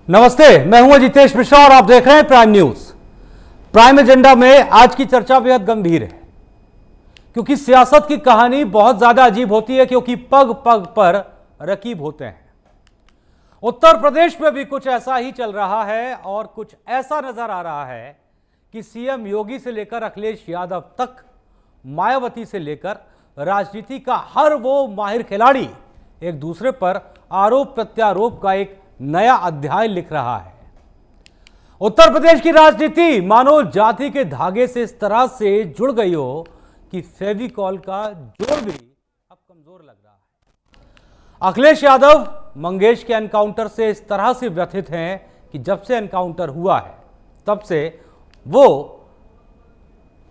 नमस्ते, मैं हूं अजितेश मिश्रा और आप देख रहे हैं प्राइम न्यूज। प्राइम एजेंडा में आज की चर्चा बेहद गंभीर है, क्योंकि सियासत की कहानी बहुत ज्यादा अजीब होती है, क्योंकि पग पग पर रकीब होते हैं। उत्तर प्रदेश में भी कुछ ऐसा ही चल रहा है और कुछ ऐसा नजर आ रहा है कि सीएम योगी से लेकर अखिलेश यादव तक, मायावती से लेकर राजनीति का हर वो माहिर खिलाड़ी एक दूसरे पर आरोप प्रत्यारोप का एक नया अध्याय लिख रहा है। उत्तर प्रदेश की राजनीति मानो जाति के धागे से इस तरह से जुड़ गई हो कि फेविकॉल का जोड़ भी अब कमजोर लग रहा है। अखिलेश यादव मंगेश के एनकाउंटर से इस तरह से व्यथित हैं कि जब से एनकाउंटर हुआ है तब से वो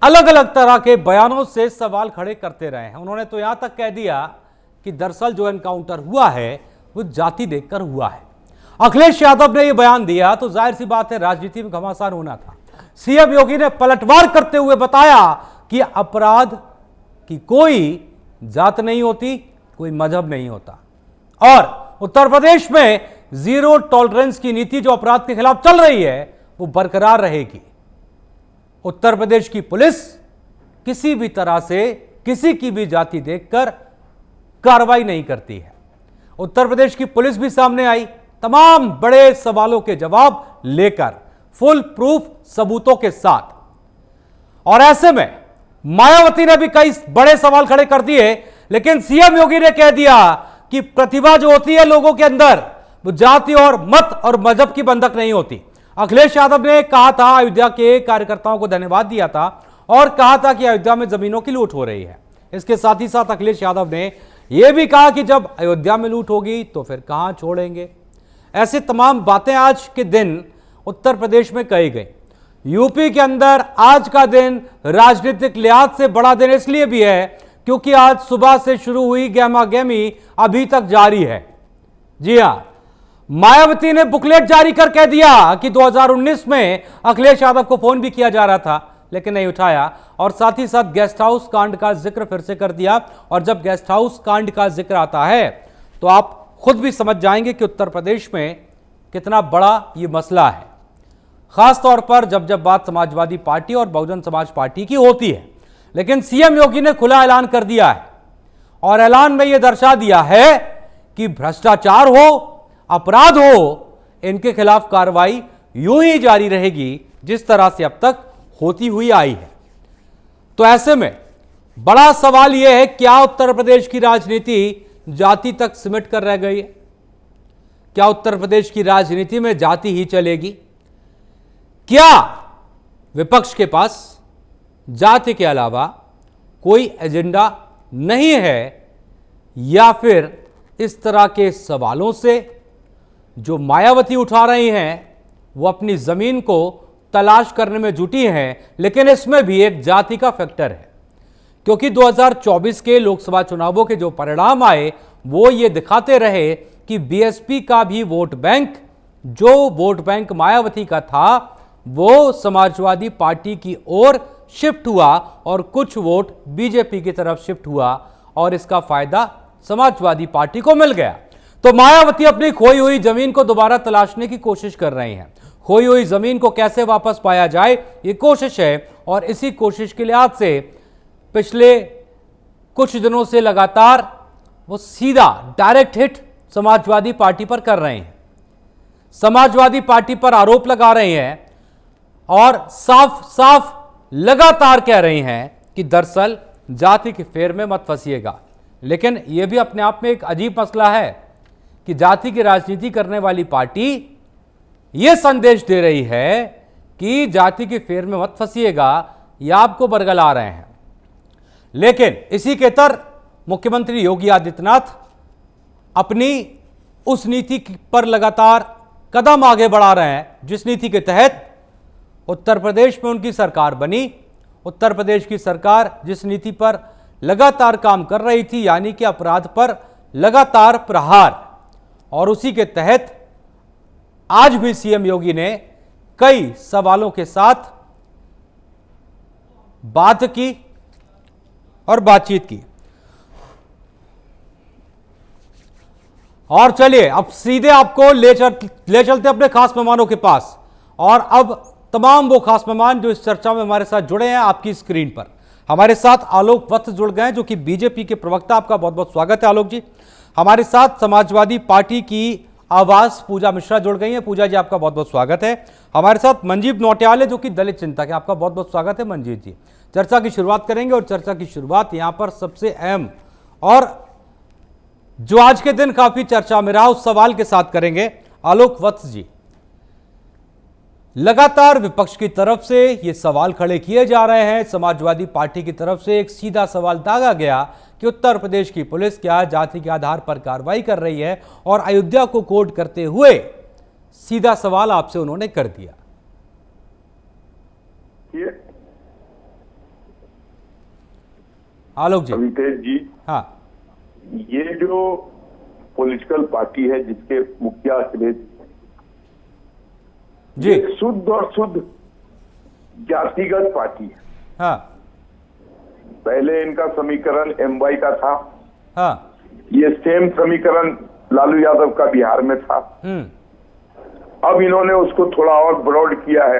अलग अलग तरह के बयानों से सवाल खड़े करते रहे हैं। उन्होंने तो यहां तक कह दिया कि दरअसल जो एनकाउंटर हुआ है वो जाति देखकर हुआ है। अखिलेश यादव ने यह बयान दिया तो जाहिर सी बात है राजनीति में घमासान होना था। सीएम योगी ने पलटवार करते हुए बताया कि अपराध की कोई जात नहीं होती, कोई मजहब नहीं होता, और उत्तर प्रदेश में जीरो टॉलरेंस की नीति जो अपराध के खिलाफ चल रही है वो बरकरार रहेगी। उत्तर प्रदेश की पुलिस किसी भी तरह से किसी की भी जाति देखकर कार्रवाई नहीं करती है। उत्तर प्रदेश की पुलिस भी सामने आई तमाम बड़े सवालों के जवाब लेकर, फुल प्रूफ सबूतों के साथ। और ऐसे में मायावती ने भी कई बड़े सवाल खड़े कर दिए, लेकिन सीएम योगी ने कह दिया कि प्रतिभा जो होती है लोगों के अंदर, वो जाति और मत और मजहब की बंधक नहीं होती। अखिलेश यादव ने कहा था, अयोध्या के कार्यकर्ताओं को धन्यवाद दिया था और कहा था कि अयोध्या में जमीनों की लूट हो रही है। इसके साथ ही साथ अखिलेश यादव ने यह भी कहा कि जब अयोध्या में लूट होगी तो फिर कहां छोड़ेंगे। ऐसी तमाम बातें आज के दिन उत्तर प्रदेश में कही गई। यूपी के अंदर आज का दिन राजनीतिक लिहाज से बड़ा दिन इसलिए भी है क्योंकि आज सुबह से शुरू हुई गहमागहमी अभी तक जारी है। जी हां, मायावती ने बुकलेट जारी कर कह दिया कि 2019 में अखिलेश यादव को फोन भी किया जा रहा था लेकिन नहीं उठाया, और साथ ही साथ गेस्ट हाउस कांड का जिक्र फिर से कर दिया। और जब गेस्ट हाउस कांड का जिक्र आता है तो आप खुद भी समझ जाएंगे कि उत्तर प्रदेश में कितना बड़ा यह मसला है, खास तौर पर जब जब बात समाजवादी पार्टी और बहुजन समाज पार्टी की होती है। लेकिन सीएम योगी ने खुला ऐलान कर दिया है और ऐलान में यह दर्शा दिया है कि भ्रष्टाचार हो, अपराध हो, इनके खिलाफ कार्रवाई यूं ही जारी रहेगी जिस तरह से अब तक होती हुई आई है। तो ऐसे में बड़ा सवाल यह है, क्या उत्तर प्रदेश की राजनीति जाति तक सिमट कर रह गई है? क्या उत्तर प्रदेश की राजनीति में जाति ही चलेगी? क्या विपक्ष के पास जाति के अलावा कोई एजेंडा नहीं है, या फिर इस तरह के सवालों से जो मायावती उठा रही हैं वो अपनी जमीन को तलाश करने में जुटी हैं? लेकिन इसमें भी एक जाति का फैक्टर है, क्योंकि 2024 के लोकसभा चुनावों के जो परिणाम आए वो ये दिखाते रहे कि बीएसपी का भी वोट बैंक, जो वोट बैंक मायावती का था, वो समाजवादी पार्टी की ओर शिफ्ट हुआ और कुछ वोट बीजेपी की तरफ शिफ्ट हुआ, और इसका फायदा समाजवादी पार्टी को मिल गया। तो मायावती अपनी खोई हुई जमीन को दोबारा तलाशने की कोशिश कर रही हैं। खोई हुई जमीन को कैसे वापस पाया जाए ये कोशिश है, और इसी कोशिश के लिहाज से पिछले कुछ दिनों से लगातार वो सीधा डायरेक्ट हिट समाजवादी पार्टी पर कर रहे हैं, समाजवादी पार्टी पर आरोप लगा रहे हैं और साफ साफ लगातार कह रहे हैं कि दरअसल जाति के फेर में मत फंसिएगा। लेकिन यह भी अपने आप में एक अजीब मसला है कि जाति की राजनीति करने वाली पार्टी यह संदेश दे रही है कि जाति के फेर में मत फंसिएगा, यह आपको बरगला रहे हैं। लेकिन इसी के तर मुख्यमंत्री योगी आदित्यनाथ अपनी उस नीति पर लगातार कदम आगे बढ़ा रहे हैं जिस नीति के तहत उत्तर प्रदेश में उनकी सरकार बनी। उत्तर प्रदेश की सरकार जिस नीति पर लगातार काम कर रही थी, यानी कि अपराध पर लगातार प्रहार, और उसी के तहत आज भी सीएम योगी ने कई सवालों के साथ बात की और बातचीत की। और चलिए अब सीधे आपको ले चलते अपने खास मेहमानों के पास। और अब तमाम वो खास मेहमान जो इस चर्चा में हमारे साथ जुड़े हैं आपकी स्क्रीन पर। हमारे साथ आलोक वत्स जुड़ गए हैं जो कि बीजेपी के प्रवक्ता। आपका बहुत बहुत स्वागत है आलोक जी। हमारे साथ समाजवादी पार्टी की आवाज पूजा मिश्रा जुड़ गई है। पूजा जी आपका बहुत बहुत स्वागत है। हमारे साथ मंजीत नौटियाल है जो कि दलित चिंतक है। आपका बहुत बहुत स्वागत है मंजीत जी। चर्चा की शुरुआत करेंगे और चर्चा की शुरुआत यहां पर सबसे अहम और जो आज के दिन काफी चर्चा में रहा उस सवाल के साथ करेंगे। आलोक वत्स जी, लगातार विपक्ष की तरफ से ये सवाल खड़े किए जा रहे हैं, समाजवादी पार्टी की तरफ से एक सीधा सवाल दागा गया कि उत्तर प्रदेश की पुलिस क्या जाति के आधार पर कार्रवाई कर रही है, और अयोध्या को कोट करते हुए सीधा सवाल आपसे उन्होंने कर दिया। आलोक जी। अमितेश जी, हाँ, ये जो पॉलिटिकल पार्टी है जिसके मुखिया अखिलेश जी, शुद्ध और शुद्ध जातिगत पार्टी है। हाँ, पहले इनका समीकरण एमवाई का था। हाँ, ये सेम समीकरण लालू यादव का बिहार में था। अब इन्होंने उसको थोड़ा और ब्रॉड किया है,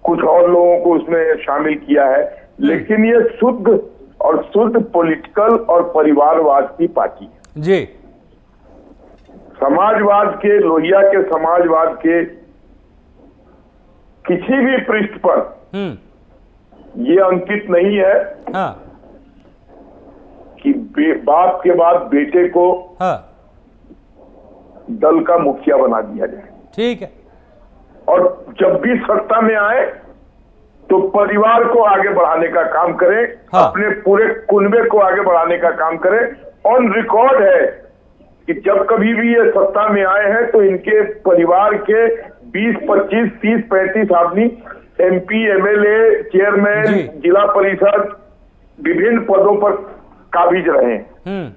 कुछ और लोगों को उसमें शामिल किया है, लेकिन ये शुद्ध और शुद्ध पॉलिटिकल और परिवारवाद की पार्टी है जी। समाजवाद के, लोहिया के समाजवाद के किसी भी पृष्ठ पर ये अंकित नहीं है हाँ, कि बाप के बाद बेटे को हाँ, दल का मुखिया बना दिया जाए। ठीक है। और जब भी सत्ता में आए तो परिवार को आगे बढ़ाने का काम करें, हाँ, अपने पूरे कुनबे को आगे बढ़ाने का काम करें। ऑन रिकॉर्ड है कि जब कभी भी ये सत्ता में आए हैं तो इनके परिवार के 20, 25, 30, 35 आदमी एमपी, एमएलए, चेयरमैन, जिला परिषद, विभिन्न पदों पर काबिज रहे हैं।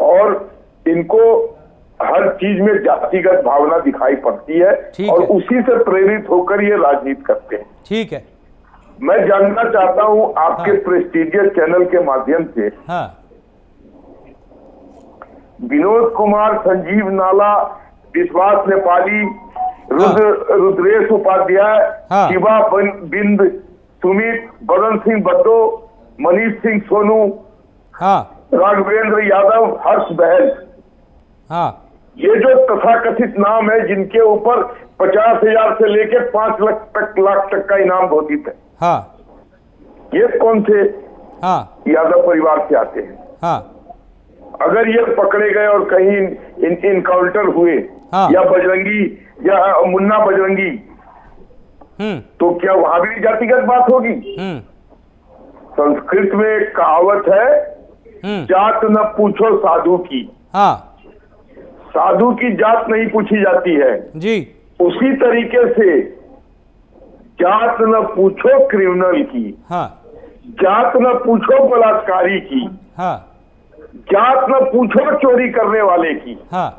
और इनको हर चीज में जातिगत भावना दिखाई पड़ती है और उसी से प्रेरित होकर ये राजनीति करते हैं। ठीक है। मैं जानना चाहता हूं आपके प्रेस्टिजियस चैनल के माध्यम से, हाँ, विनोद कुमार, संजीव नाला, विश्वास नेपाली, रुद्रेश उपाध्याय, हाँ, शिवा बिंद, सुमित, बदन सिंह बद्दो, मनीष सिंह सोनू, हाँ, राघवेंद्र यादव, हर्ष बहल, हाँ, ये जो तथाकथित नाम है जिनके ऊपर 50,000 से लेकर 5 लाख तक का इनाम घोषित है, हाँ, ये कौन से हाँ, यादव परिवार से आते हैं? हाँ, अगर ये पकड़े गए और कहीं इनकाउंटर हुए, हाँ, या बजरंगी या मुन्ना बजरंगी, तो क्या वहां भी जातिगत बात होगी? संस्कृत में एक कहावत है, जात न पूछो साधु की। हाँ, साधु की जात नहीं पूछी जाती है जी। उसी तरीके से जात न पूछो क्रिमिनल की, हाँ, जात न पूछो बलात्कारी की, हाँ, जात न पूछो चोरी करने वाले की। हाँ,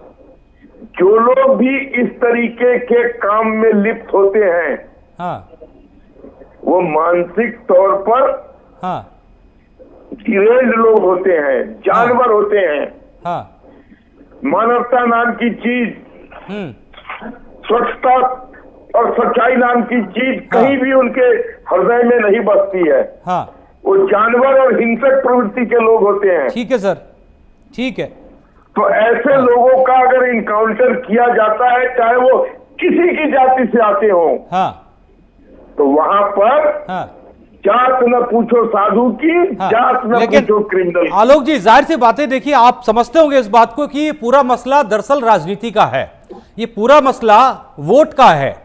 जो लोग भी इस तरीके के काम में लिप्त होते हैं, हाँ, वो मानसिक तौर पर हाँ, डिरेल्ड लोग होते हैं, जानवर होते हैं। हाँ, मानवता नाम की चीज, स्वच्छता और सच्चाई नाम की चीज कहीं भी उनके हृदय में नहीं बसती है। हाँ, वो जानवर और हिंसक प्रवृत्ति के लोग होते हैं। ठीक है सर, ठीक है। तो ऐसे लोगों का अगर इनकाउंटर किया जाता है, चाहे वो किसी की जाति से आते हो, हाँ, तो वहां पर हाँ, जात न पूछो साधु की, हाँ, जात न पूछो क्रिमिनल। आलोक जी, जाहिर सी बातें, देखिए आप समझते होंगे इस बात को कि ये पूरा मसला दरअसल राजनीति का है। ये पूरा मसला वोट का है।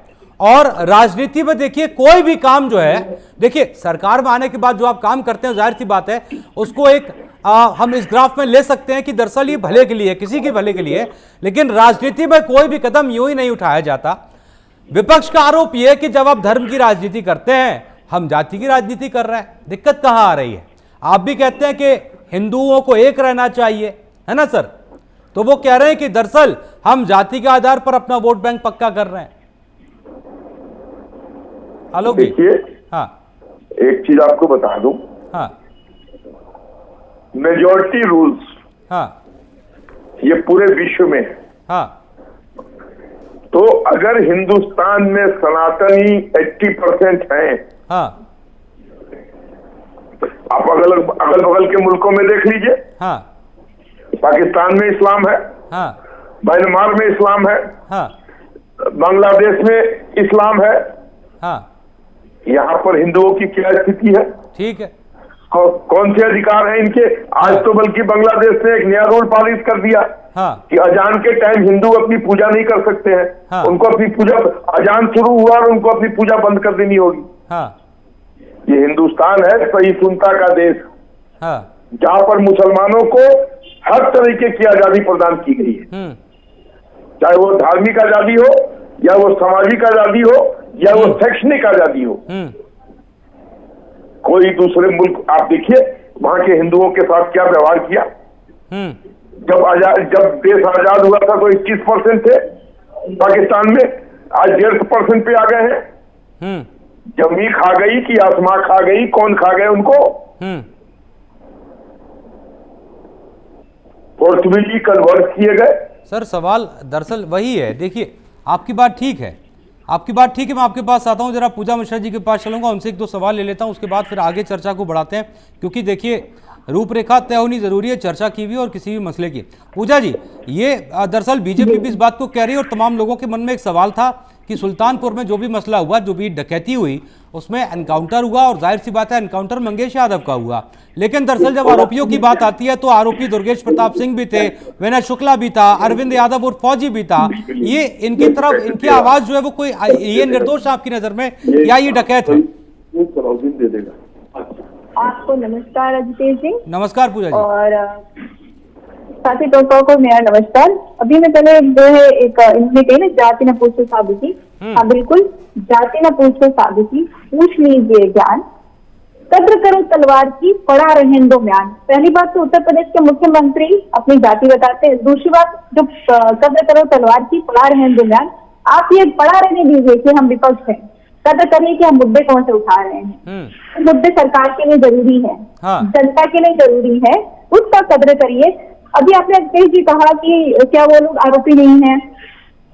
और राजनीति में देखिए कोई भी काम जो है, देखिए सरकार में आने के बाद जो आप काम करते हैं, जाहिर सी बात है उसको एक हम इस ग्राफ में ले सकते हैं कि दरअसल ये भले के लिए, किसी के भले के लिए। लेकिन राजनीति में कोई भी कदम यूं ही नहीं उठाया जाता। विपक्ष का आरोप यह है कि जब आप धर्म की राजनीति करते हैं, हम जाति की राजनीति कर रहे हैं। दिक्कत कहां आ रही है? आप भी कहते हैं कि हिंदुओं को एक रहना चाहिए, है ना सर? तो वो कह रहे हैं कि दरअसल हम जाति के आधार पर अपना वोट बैंक पक्का कर रहे हैं। आलोक जी, देखिए, हाँ, एक चीज आपको बता दूं, हाँ, मेजॉरिटी रूल्स, हाँ, ये पूरे विश्व में है। हाँ। तो अगर हिंदुस्तान में सनातनी 80% हैं, हाँ। आप अगल बगल के मुल्कों में देख लीजिए। हाँ। पाकिस्तान में इस्लाम है, हाँ। म्यांमार में इस्लाम है, हाँ। बांग्लादेश में इस्लाम है। हाँ। यहाँ पर हिंदुओं की क्या स्थिति है? ठीक है। कौन से अधिकार हैं इनके? आज तो बल्कि बांग्लादेश ने एक नया रूल पारित कर दिया कि अजान के टाइम हिंदू अपनी पूजा नहीं कर सकते हैं। उनको अपनी पूजा, अजान शुरू हुआ और उनको अपनी पूजा बंद कर देनी होगी। ये हिंदुस्तान है सहिष्णुता का देश, जहां पर मुसलमानों को हर तरीके की आजादी प्रदान की गई है, चाहे वो धार्मिक आजादी हो या वो सामाजिक आजादी हो या वो शैक्षणिक आजादी हो। कोई दूसरे मुल्क, आप देखिए वहां के हिंदुओं के साथ क्या व्यवहार किया। जब देश आजाद हुआ था तो 21% थे पाकिस्तान में, आज 1.5% पे आ गए हैं। जमी खा गई कि आसमां खा गई, कौन खा गए उनको? फोर्सफुली कन्वर्ट किए गए। सर सवाल दरअसल वही है, देखिए आपकी बात ठीक है, आपकी बात ठीक है। मैं आपके पास आता हूं, जरा पूजा मिश्रा जी के पास चलूंगा, उनसे एक दो सवाल ले लेता हूं, उसके बाद फिर आगे चर्चा को बढ़ाते हैं, क्योंकि देखिए रूपरेखा तय होनी जरूरी है चर्चा की भी और किसी भी मसले की। पूजा जी, ये दरअसल बीजेपी भी इस बात को कह रही है और तमाम लोगों के मन में एक सवाल था कि सुल्तानपुर में जो भी मसला हुआ, जो भी डकैती हुई, उसमें एनकाउंटर हुआ और जाहिर सी बात है एनकाउंटर मंगेश यादव का हुआ, लेकिन दरअसल जब आरोपियों की बात आती है तो आरोपी दुर्गेश प्रताप सिंह भी थे, विनय शुक्ला भी था, अरविंद यादव और फौजी भी था। ये इनकी तरफ इनकी आवाज जो है वो कोई ये निर्दोष आपकी नजर में या ये डकैत है? आपको नमस्कार अजितेश जी। नमस्कार पूजा जी। और साथी दोस्तों को मेरा नमस्कार। अभी मैं पहले जो है एक इन्होंने कही ना, जाति न पूछो साधुकी। हाँ बिल्कुल, जाति न पूछो साधुकी, पूछ लीजिए ज्ञान, कद्र करो तलवार की, पड़ा रहे दो म्यान। पहली बात तो उत्तर प्रदेश के मुख्यमंत्री अपनी जाति बताते हैं। दूसरी बात, जो कद्र करो तलवार की, पड़ा रहे दो म्यान, आप ये पड़ा रहने दीजिए कि हम विपक्ष हैं, कद्र करिए कि हम मुद्दे कौन से उठा रहे हैं। मुद्दे सरकार के लिए जरूरी है, जनता के लिए जरूरी है, उसका कद्र करिए। अभी आपने अजितेश जी कहा कि क्या वो लोग आरोपी नहीं है,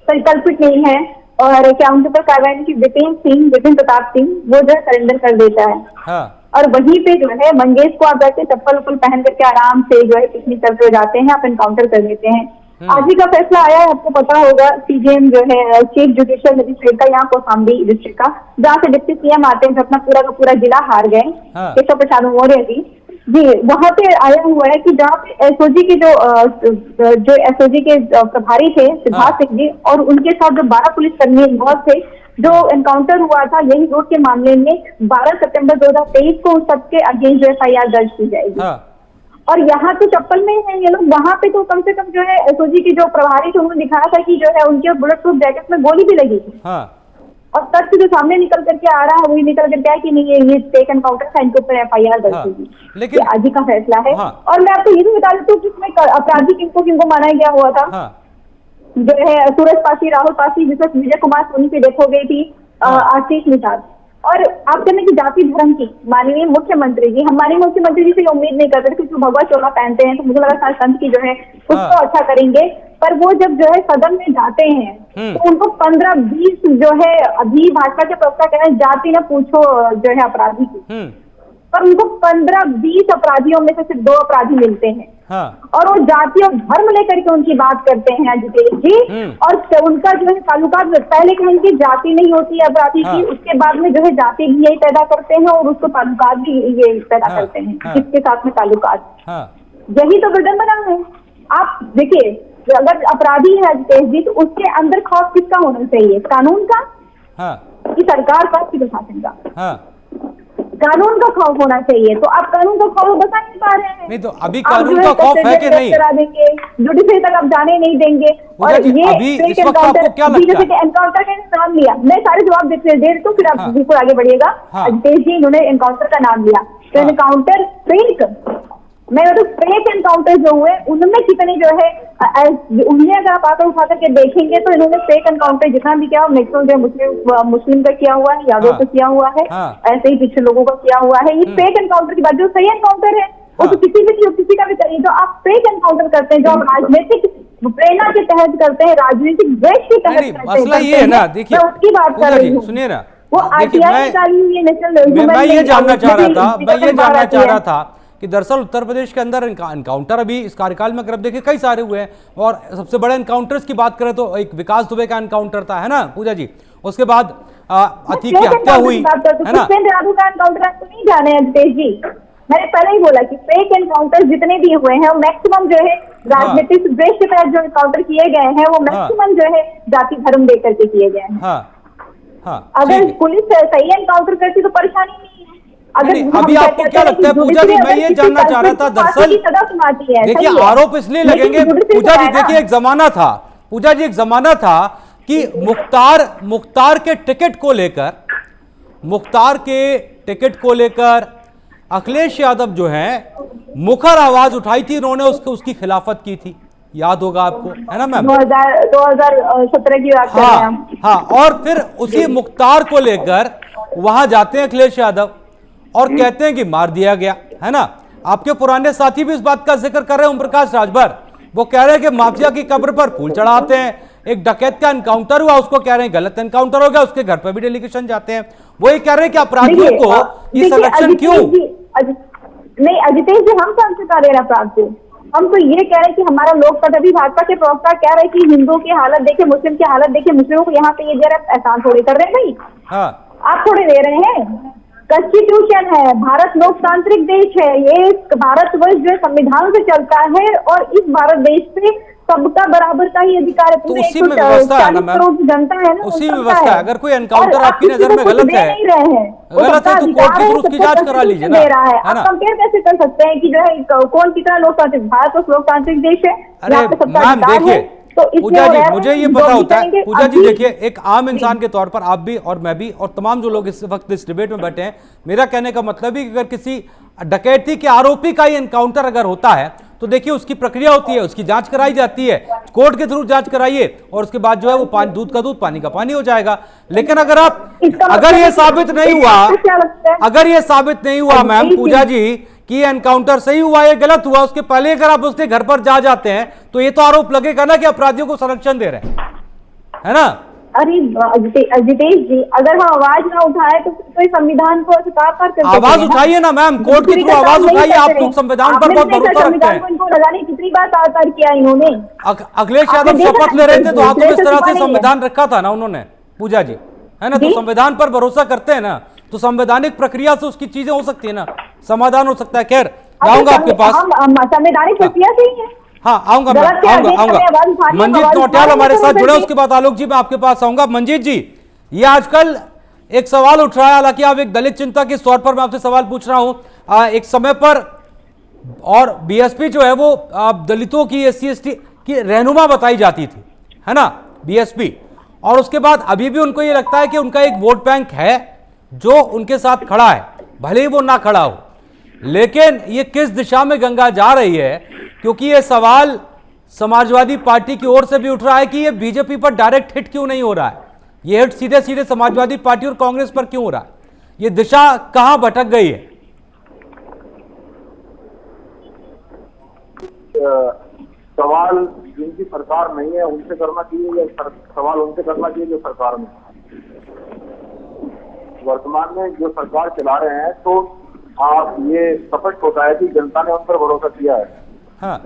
परिकल्पित नहीं है और क्या उनके ऊपर कार्रवाई नहीं की। विपिन प्रताप सिंह वो जो है सरेंडर कर देता है। और वहीं पे जो है मंगेश को आप वैसे चप्पल उप्पल पहन करके आराम से जो है पिकनिक करते जाते हैं, आप एनकाउंटर कर देते हैं। आज ही का फैसला आया है, आपको पता होगा, सीजेएम जो है चीफ जुडिशियल मजिस्ट्रेट का, यहाँ कौशाम्बी डिस्ट्रिक्ट का, जहाँ से डिप्टी सीएम आते हैं, अपना पूरा का पूरा जिला हार गए, केशव प्रसाद मौर्य जी वहां पे आया हुआ है कि जहाँ पे एसओजी के जो एसओजी के प्रभारी थे सिद्धार्थ सिंह जी और उनके साथ जो 12 पुलिसकर्मी इन्वॉल्व थे, जो एनकाउंटर हुआ था यही रोड के मामले में 12 सितंबर 2023 को सबके अगेंस्ट FIR दर्ज की जाएगी। और यहाँ तो चप्पल में है ये लोग, वहां पे तो कम से कम जो है एसओजी के जो प्रभारी थे उन्होंने दिखाया था कि जो है उनके बुलेट प्रूफ जैकेट में गोली भी लगी थी। और तथ्य जो सामने निकल करके आ रहा है वही निकल करके आया कि नहीं ये फेक एनकाउंटर था, इनके ऊपर FIR दर्ज होगी। लेकिन आज ही का फैसला है। और मैं आपको ये भी बता देती हूँ कि इसमें अपराधी किनको किनको माना गया हुआ था। जो है सूरज पासी, राहुल पासी, जिसमें विजय कुमार सोनी की डेथ हो गई थी, आशीष निषाद। और आप कहने की जाति धर्म की माननीय मुख्यमंत्री जी, हम माननीय मुख्यमंत्री जी से उम्मीद नहीं करते थे क्योंकि भगवा चोला पहनते हैं, तो मुझे लगा संत की जो है कुछ तो अच्छा करेंगे। पर वो जब जो है सदन में जाते हैं तो उनको 15-20 जो है, अभी भाजपा के प्रवक्ता कह रहे हैं जाति न पूछो जो है अपराधी की, पर उनको 15-20 अपराधियों में से सिर्फ 2 अपराधी मिलते हैं। और वो जाति और धर्म लेकर के उनकी बात करते हैं अजितेश जी। और उनका जो है ताल्लुकात पहले कहेंगे जाति नहीं होती है अपराधी की, उसके बाद में जो है जाति भी यही पैदा करते हैं और उसको ताल्लुकात भी ये पैदा करते हैं, जिसके साथ में ताल्लुकात, यही तो विडन बना है। आप देखिए, अगर अपराधी है अजितेश जी तो उसके अंदर खौफ किसका होना चाहिए, कानून का कि सरकार का कि प्रशासन का? कानून का खौफ होना चाहिए। तो आप कानून का खौफ बता नहीं पा रहे हैं। नहीं तो अभी कानून का खौफ है कि नहीं? करा देंगे, जुडिशरी तक आप जाने नहीं देंगे। और ये एनकाउंटर का नाम लिया, मैं सारे जवाब देते दे तो फिर आप बिल्कुल आगे बढ़िएगा। अजितेश जी इन्होंने एनकाउंटर का नाम लिया, तो एनकाउंटर फेक, मैं तो फेक एनकाउंटर जो हुए उनमें कितने जो है उन्हें अगर आप आकर उठा करके देखेंगे तो इन्होंने फेक एनकाउंटर जितना भी किया मैक्सिमम जो मुस्लिम का किया हुआ है, यादव का किया हुआ है, ऐसे ही पिछले लोगों का किया हुआ है। ये फेक एनकाउंटर की बात, जो सही एनकाउंटर है वो तो किसी का भी करिए। जो आप फेक एनकाउंटर करते हैं, जो आप राजनीतिक प्रेरणा के तहत करते हैं, राजनीतिक द्वेष के तहत करते हैं, मसला ये है ना, देखिए मैं उसकी बात कर रही हूँ। सुनिए ना, वो आरटीआई निकाली हुई है, नेशनल मैं ये जानना चाह रहा था, मैं कि दरअसल उत्तर प्रदेश के अंदर एनकाउंटर अभी इस कार्यकाल में अगर देखिए कई सारे हुए हैं, और सबसे बड़े एनकाउंटर्स की बात करें तो एक विकास दुबे का एनकाउंटर था, है ना पूजा जी, उसके बाद अतीक की हत्या हुई, है ना। राघु का एनकाउंटर आपको नहीं जाने हैं जितेश जी, मैंने पहले ही बोला कि फेक एनकाउंटर जितने भी हुए हैं मैक्सिमम जो है राजनीतिक द्वेष के तहत जो एनकाउंटर किए गए हैं वो मैक्सिमम जो है जाति धर्म देकर के किए गए हैं। अगर पुलिस सही एनकाउंटर करती तो परेशानी नहीं है। अभी आपको क्या लगता है पूजा जी, मैं ये जानना चाह रहा था दरअसल, देखिए आरोप इसलिए लगेंगे पूजा जी, देखिए एक जमाना था पूजा जी, एक जमाना था कि मुख्तार के टिकट को लेकर अखिलेश यादव जो है मुखर आवाज उठाई थी, उन्होंने उसकी खिलाफत की थी, याद होगा आपको, है ना मैम, 2017 की बात कर रहे हैं हम। हाँ, और फिर उसी मुख्तार को लेकर वहां जाते हैं अखिलेश यादव और कहते हैं कि मार दिया गया, है ना। आपके पुराने साथी भी इस बात का जिक्र कर रहे हैं, ओम प्रकाश राजभर, वो कह रहे हैं कि माफिया की कब्र पर फूल चढ़ाते हैं। एक डकैत का एनकाउंटर हुआ, उसको कह रहे हैं गलत एनकाउंटर हो गया, उसके घर पर भी डेलीगेशन जाते हैं, वो ये कह रहे हैं कि अपराधियों को ये संरक्षण क्यों नहीं। अजितेश जी, हम कौन से कह रहे हैं अपराध को, हम तो ये कह रहे हैं कि हमारा लोकतंत्र, अभी भाजपा के प्रवक्ता कह रहे हैं कि हिंदुओं की हालत देखे, मुस्लिम की हालत देखे, मुस्लिमों को यहाँ पे ये दे रहे, एहसान थोड़ी कर रहे हैं भाई। हाँ, आप थोड़े दे रहे हैं। कॉन्स्टिट्यूशन है, भारत लोकतांत्रिक देश है, ये भारतवर्ष जो संविधान से चलता है और इस भारत देश पे सबका बराबर का ही अधिकार है। तो उसी में व्यवस्था है ना मैम, जनता है ना, उसी में व्यवस्था है। अगर कोई एनकाउंटर आपकी नजर में गलत है, गलत है तो कोर्ट के थ्रू उसकी जांच करा लीजिए ना, है ना। कंपेयर कैसे कर सकते हैं कि जो है कौन कितना लोकतांत्रिक, भारत लोकतांत्रिक देश है। अरे मैम देखिए पूजा जी, मुझे ये पता होता है पूजा जी, देखिए एक आम इंसान के तौर पर आप भी और मैं भी और तमाम जो लोग इस वक्त इस डिबेट में बैठे हैं, मेरा कहने का मतलब है कि अगर किसी डकैती के आरोपी का ही एनकाउंटर अगर होता है तो देखिए उसकी प्रक्रिया होती है, उसकी जांच कराई जाती है, कोर्ट के थ्रू जांच कराइए और उसके बाद जो है वो दूध का दूध पानी का पानी हो जाएगा। लेकिन अगर ये साबित नहीं हुआ मैम पूजा जी कि एनकाउंटर सही हुआ या गलत हुआ, उसके पहले अगर आप उसके घर पर जाते हैं तो ये तो आरोप लगेगा ना कि अपराधियों को संरक्षण दे रहे हैं, है ना। अरे अजितेश जी, अगर हम आवाज ना उठाए तो संविधान को आवाज उठाइए ना मैम, कोर्ट के थ्रू आवाज उठाइए। आप लोग संविधान पर बहुत भरोसा रखते हैं। कितनी बार तार किया इन्होंने। अखिलेश यादव शपथ ले रहे थे तो हाथों में इस तरह से संविधान रखा था ना उन्होंने पूजा जी, है ना। तो संविधान पर भरोसा करते हैं ना, तो संवैधानिक प्रक्रिया से उसकी चीजें हो सकती है ना, समाधान हो सकता है। खैर आऊंगा आपके पास, संवैधानिक प्रक्रिया से ही है। हाँ आऊंगा मंजीत नौटियाल हमारे साथ जुड़े, उसके बाद आलोक जी मैं आपके पास आऊंगा। मंजीत जी, ये आजकल एक सवाल उठ रहा है, हालांकि आप एक दलित चिंतक के तौर पर मैं आपसे सवाल पूछ रहा हूं, एक समय पर और बीएसपी जो है वो दलितों की SC ST की रहनुमा बताई जाती थी, है ना बीएसपी, और उसके बाद अभी भी उनको ये लगता है कि उनका एक वोट बैंक है जो उनके साथ खड़ा है, भले ही वो ना खड़ा हो। लेकिन ये किस दिशा में गंगा जा रही है, क्योंकि ये सवाल समाजवादी पार्टी की ओर से भी उठ रहा है कि ये बीजेपी पर डायरेक्ट हिट क्यों नहीं हो रहा है, ये हिट सीधे सीधे समाजवादी पार्टी और कांग्रेस पर क्यों हो रहा है, ये दिशा कहां भटक गई है। सवाल जिनकी सरकार नहीं है उनसे करना चाहिए या सवाल उनसे करना चाहिए जो सरकार में वर्तमान में जो सरकार चला रहे हैं, तो आप ये स्पष्ट होता है कि जनता ने उन पर भरोसा किया है। हाँ।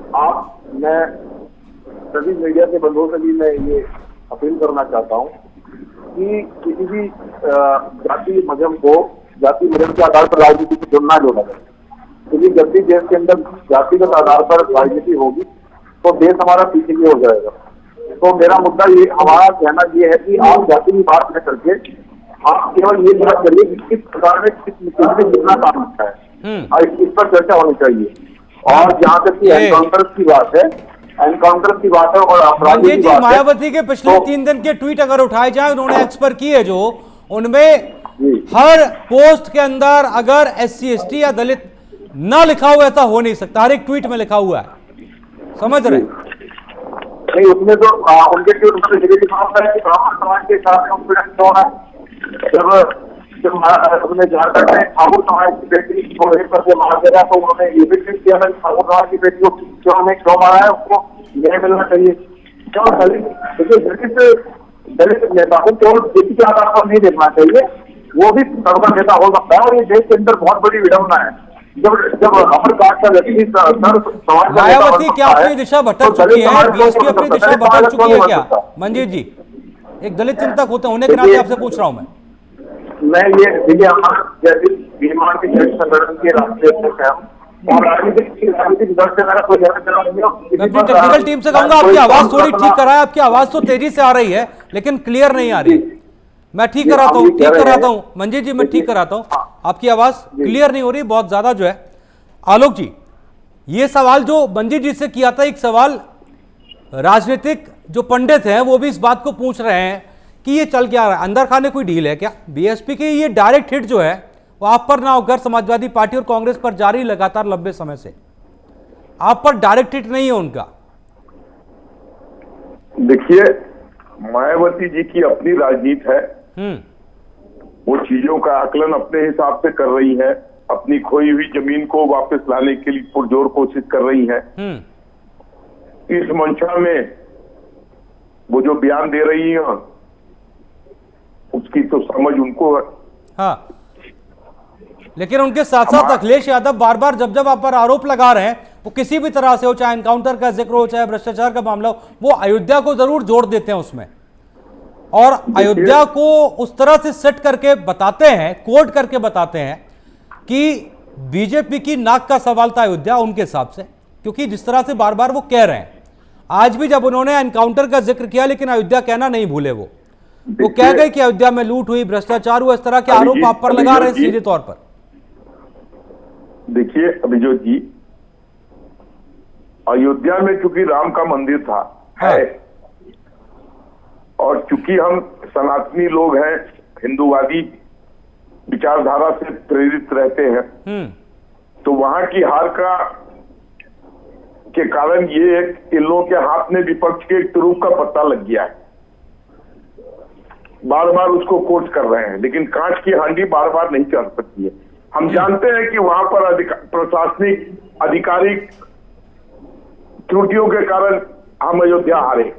मैं सभी मीडिया के बंधुओं से भी मैं ये अपील करना चाहता हूँ कि किसी भी जाति मजहब के आधार पर राजनीति को जोड़ना जोड़ा जाए, क्योंकि जब भी देश के अंदर जातिगत आधार पर राजनीति होगी तो देश हमारा पीछे की हो जाएगा। तो मेरा मुद्दा ये, हमारा कहना ये है कि आप जाति की बात न करके आप केवल ये बात करिए कि किस प्रकार में कितना काम होता है और इस पर चर्चा होनी चाहिए। और जहाँ तक की एनकाउंटर की बात है और अपराधी की बात है, मायावती के पिछले 3 दिन के ट्वीट अगर उठाए जाए, उन्होंने एक्स पर किए जो, उनमें हर पोस्ट के अंदर अगर SC ST या दलित ना लिखा हुआ ऐसा हो नहीं सकता, हर एक ट्वीट में लिखा हुआ है, समझ रहे नहीं। उसमें तो उनके ट्वीट में लिखा होता है कि ब्राह्मण समाज के साथ अपने झारखंड में ठाकुर समाज की बेटी को रेप करके मार दिया, तो उन्होंने ये भी ट्वीट किया था ठाकुर समाज की बेटी को क्यों मारा है, उसको न्याय मिलना चाहिए। क्यों दलित नेता को केवल बेटी के आधार पर नहीं देखना चाहिए, वो भी तगड़ा नेता हो सकता है। और ये देश के अंदर बहुत बड़ी विडंबना है, जब अमर काट का व्यक्ति समाज मायावती क्या अपनी दिशा भटक चुकी है? बीएसपी अपनी दिशा भटक चुकी है क्या? मंजीत जी, एक दलित चिंतक होने के नाते आपसे पूछ रहा हूं मैं ये देखिए, हमारे जैसे बीमार के दलित संगठन के राष्ट्रीय अध्यक्ष हैं और राजनीतिक दल से मेरा कोई मैं अपनी टेक्निकल टीम से कहूंगा आपकी आवाज थोड़ी ठीक कराए। आपकी आवाज तो तेजी से आ रही है लेकिन क्लियर नहीं आ रही। मैं ठीक कराता हूं मंजीत जी, मैं ठीक कराता हूं। आपकी आवाज क्लियर नहीं हो रही बहुत ज्यादा जो है। आलोक जी, ये सवाल जो मंजीत जी से किया था, एक सवाल राजनीतिक जो पंडित हैं वो भी इस बात को पूछ रहे हैं कि ये चल क्या रहा है, अंदर खाने कोई डील है क्या? बीएसपी की ये डायरेक्ट हिट जो है वो आप पर ना होकर समाजवादी पार्टी और कांग्रेस पर जारी लगातार लंबे समय से, आप पर डायरेक्ट हिट नहीं है उनका। देखिए, मायावती जी की अपनी राजनीति है, वो चीजों का आकलन अपने हिसाब से कर रही है, अपनी खोई हुई जमीन को वापस लाने के लिए पुरजोर कोशिश कर रही है। इस मंशा में वो जो बयान दे रही है उसकी तो समझ उनको है। हाँ, लेकिन उनके साथ साथ अखिलेश यादव बार बार जब आप पर आरोप लगा रहे हैं, वो किसी भी तरह से हो, चाहे एनकाउंटर का जिक्र हो, चाहे भ्रष्टाचार का मामला हो, वो अयोध्या को जरूर जोड़ देते हैं उसमें, और अयोध्या को उस तरह से सेट करके बताते हैं, कोड करके बताते हैं कि बीजेपी की नाक का सवाल था अयोध्या उनके हिसाब से, क्योंकि जिस तरह से बार बार वो कह रहे हैं। आज भी जब उन्होंने एनकाउंटर का जिक्र किया लेकिन अयोध्या कहना नहीं भूले, वो कह गए कि अयोध्या में लूट हुई, भ्रष्टाचार हुआ, इस तरह के आरोप आप पर लगा रहे हैं सीधे तौर पर। देखिए अभिजोत जी, अयोध्या में चूंकि राम का मंदिर था है, और चूंकि हम सनातनी लोग हैं, हिंदूवादी विचारधारा से प्रेरित रहते हैं, तो वहां की हार के कारण ये इन लोगों के हाथ में विपक्ष के एक तुरूप का पत्ता लग गया है। बार बार उसको कोट कर रहे हैं, लेकिन कांच की हांडी बार बार नहीं चढ़ सकती है। हम जानते हैं कि वहां पर प्रशासनिक आधिकारिक त्रुटियों के कारण हम अयोध्या हारे।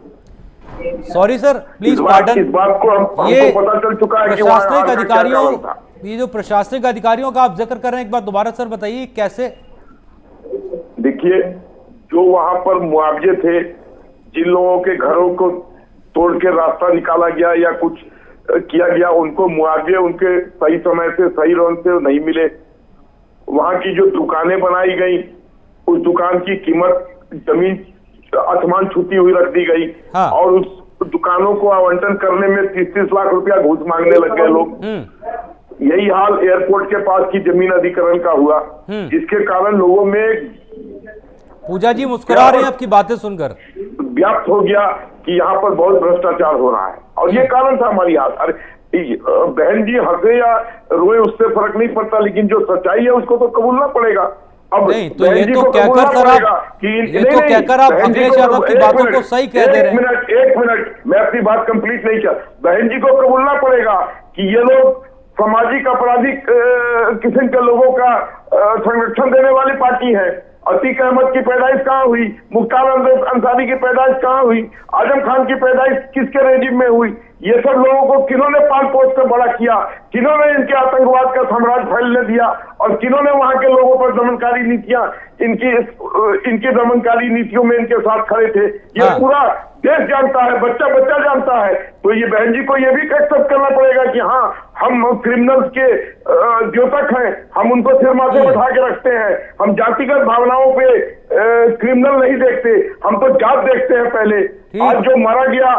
Sorry sir, please pardon. इस बात को हमको पता चल चुका है कि प्रशासनिक अधिकारियों, ये जो प्रशासनिक अधिकारियों का आप जिक्र कर रहे हैं, एक बार दोबारा सर बताइए कैसे? देखिए, जो वहां पर मुआवजे थे, जिन लोगों के घरों को तोड़ के रास्ता निकाला गया या कुछ किया गया, उनको मुआवजे उनके सही समय से सही रंग से नहीं मिले। वहां की जो दुकानें बनाई गई, उस दुकान की कीमत जमीन आसमान छूती हुई रख दी गई। हाँ। और उस दुकानों को आवंटन करने में 30-30 लाख रुपया घूस मांगने लग गए लोग। यही हाल एयरपोर्ट के पास की जमीन अधिग्रहण का हुआ, जिसके कारण लोगों में, पूजा जी मुस्कुरा रही हैं आपकी बातें सुनकर, व्याप्त हो गया कि यहाँ पर बहुत भ्रष्टाचार हो रहा है। और ये कारण था हमारी हाथ। अरे बहन जी हंसे या रोए उससे फर्क नहीं पड़ता, लेकिन जो सच्चाई है उसको तो कबूलना पड़ेगा। अब नहीं तो ये तो कहकर सर आप, ये तो कहकर आप अखिलेश यादव की बातों को सही कह दे रहे हैं। एक मिनट, मैं अपनी बात कंप्लीट नहीं किया। बहन जी को कबूलना पड़ेगा कि ये लोग सामाजिक आपराधिक किस्म के लोगों का संरक्षण देने वाली पार्टी है। अतीक अहमद की पैदाइश कहाँ हुई? मुख्तार अंसारी की पैदाइश कहाँ हुई? आजम खान की पैदाइश किसके रेजिम में हुई? ये सब लोगों को किन्होंने पाल पोस कर बड़ा किया? किन्होंने इनके आतंकवाद का साम्राज्य फैलने दिया? और किन्होंने वहां के लोगों पर दमनकारी नीतियां, इनकी दमनकारी नीतियों में इनके साथ खड़े थे? ये पूरा देश जानता है, बच्चा बच्चा जानता है। तो ये बहन जी को ये भी एक्सेप्ट करना पड़ेगा कि हाँ, हम क्रिमिनल्स के द्योतक हैं, हम उनको सिर माथे बैठा के रखते हैं। हम जातिगत भावनाओं पे क्रिमिनल नहीं देखते, हम तो जात देखते हैं पहले। आज जो मारा गया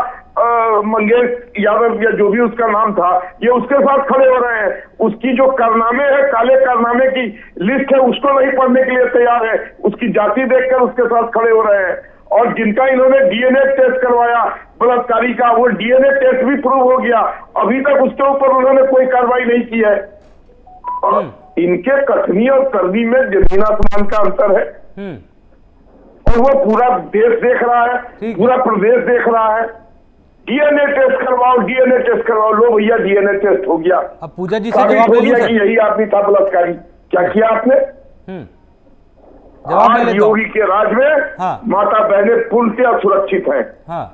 मंगेश यादव या जो भी उसका नाम था, ये उसके साथ खड़े हो रहे हैं। उसकी जो कारनामे है, काले कारनामे की लिस्ट है, उसको नहीं पढ़ने के लिए तैयार है। उसकी जाति देखकर उसके साथ खड़े हो रहे हैं। और जिनका इन्होंने डीएनए टेस्ट करवाया बलात्कारी का, वो डीएनए टेस्ट भी प्रूव हो गया। अभी तक उसके ऊपर उन्होंने कोई कार्रवाई नहीं की है। और इनके कथनी और करनी में जमीन आसमान का अंतर है। और वो पूरा देश देख रहा है, पूरा प्रदेश देख रहा है डीएनए टेस्ट करवाओ, डीएनए टेस्ट करवाओ। लो भैया, डीएनए टेस्ट हो गया। अब पूजा जी से साबित जवाब हो ले गया लूं कि सर? यही आदमी था बलात्कारी। क्या किया आपने? जवाब ले आज लेता हूं। योगी के राज में हाँ। माता बहनें पूर्णतः सुरक्षित हैं। हाँ,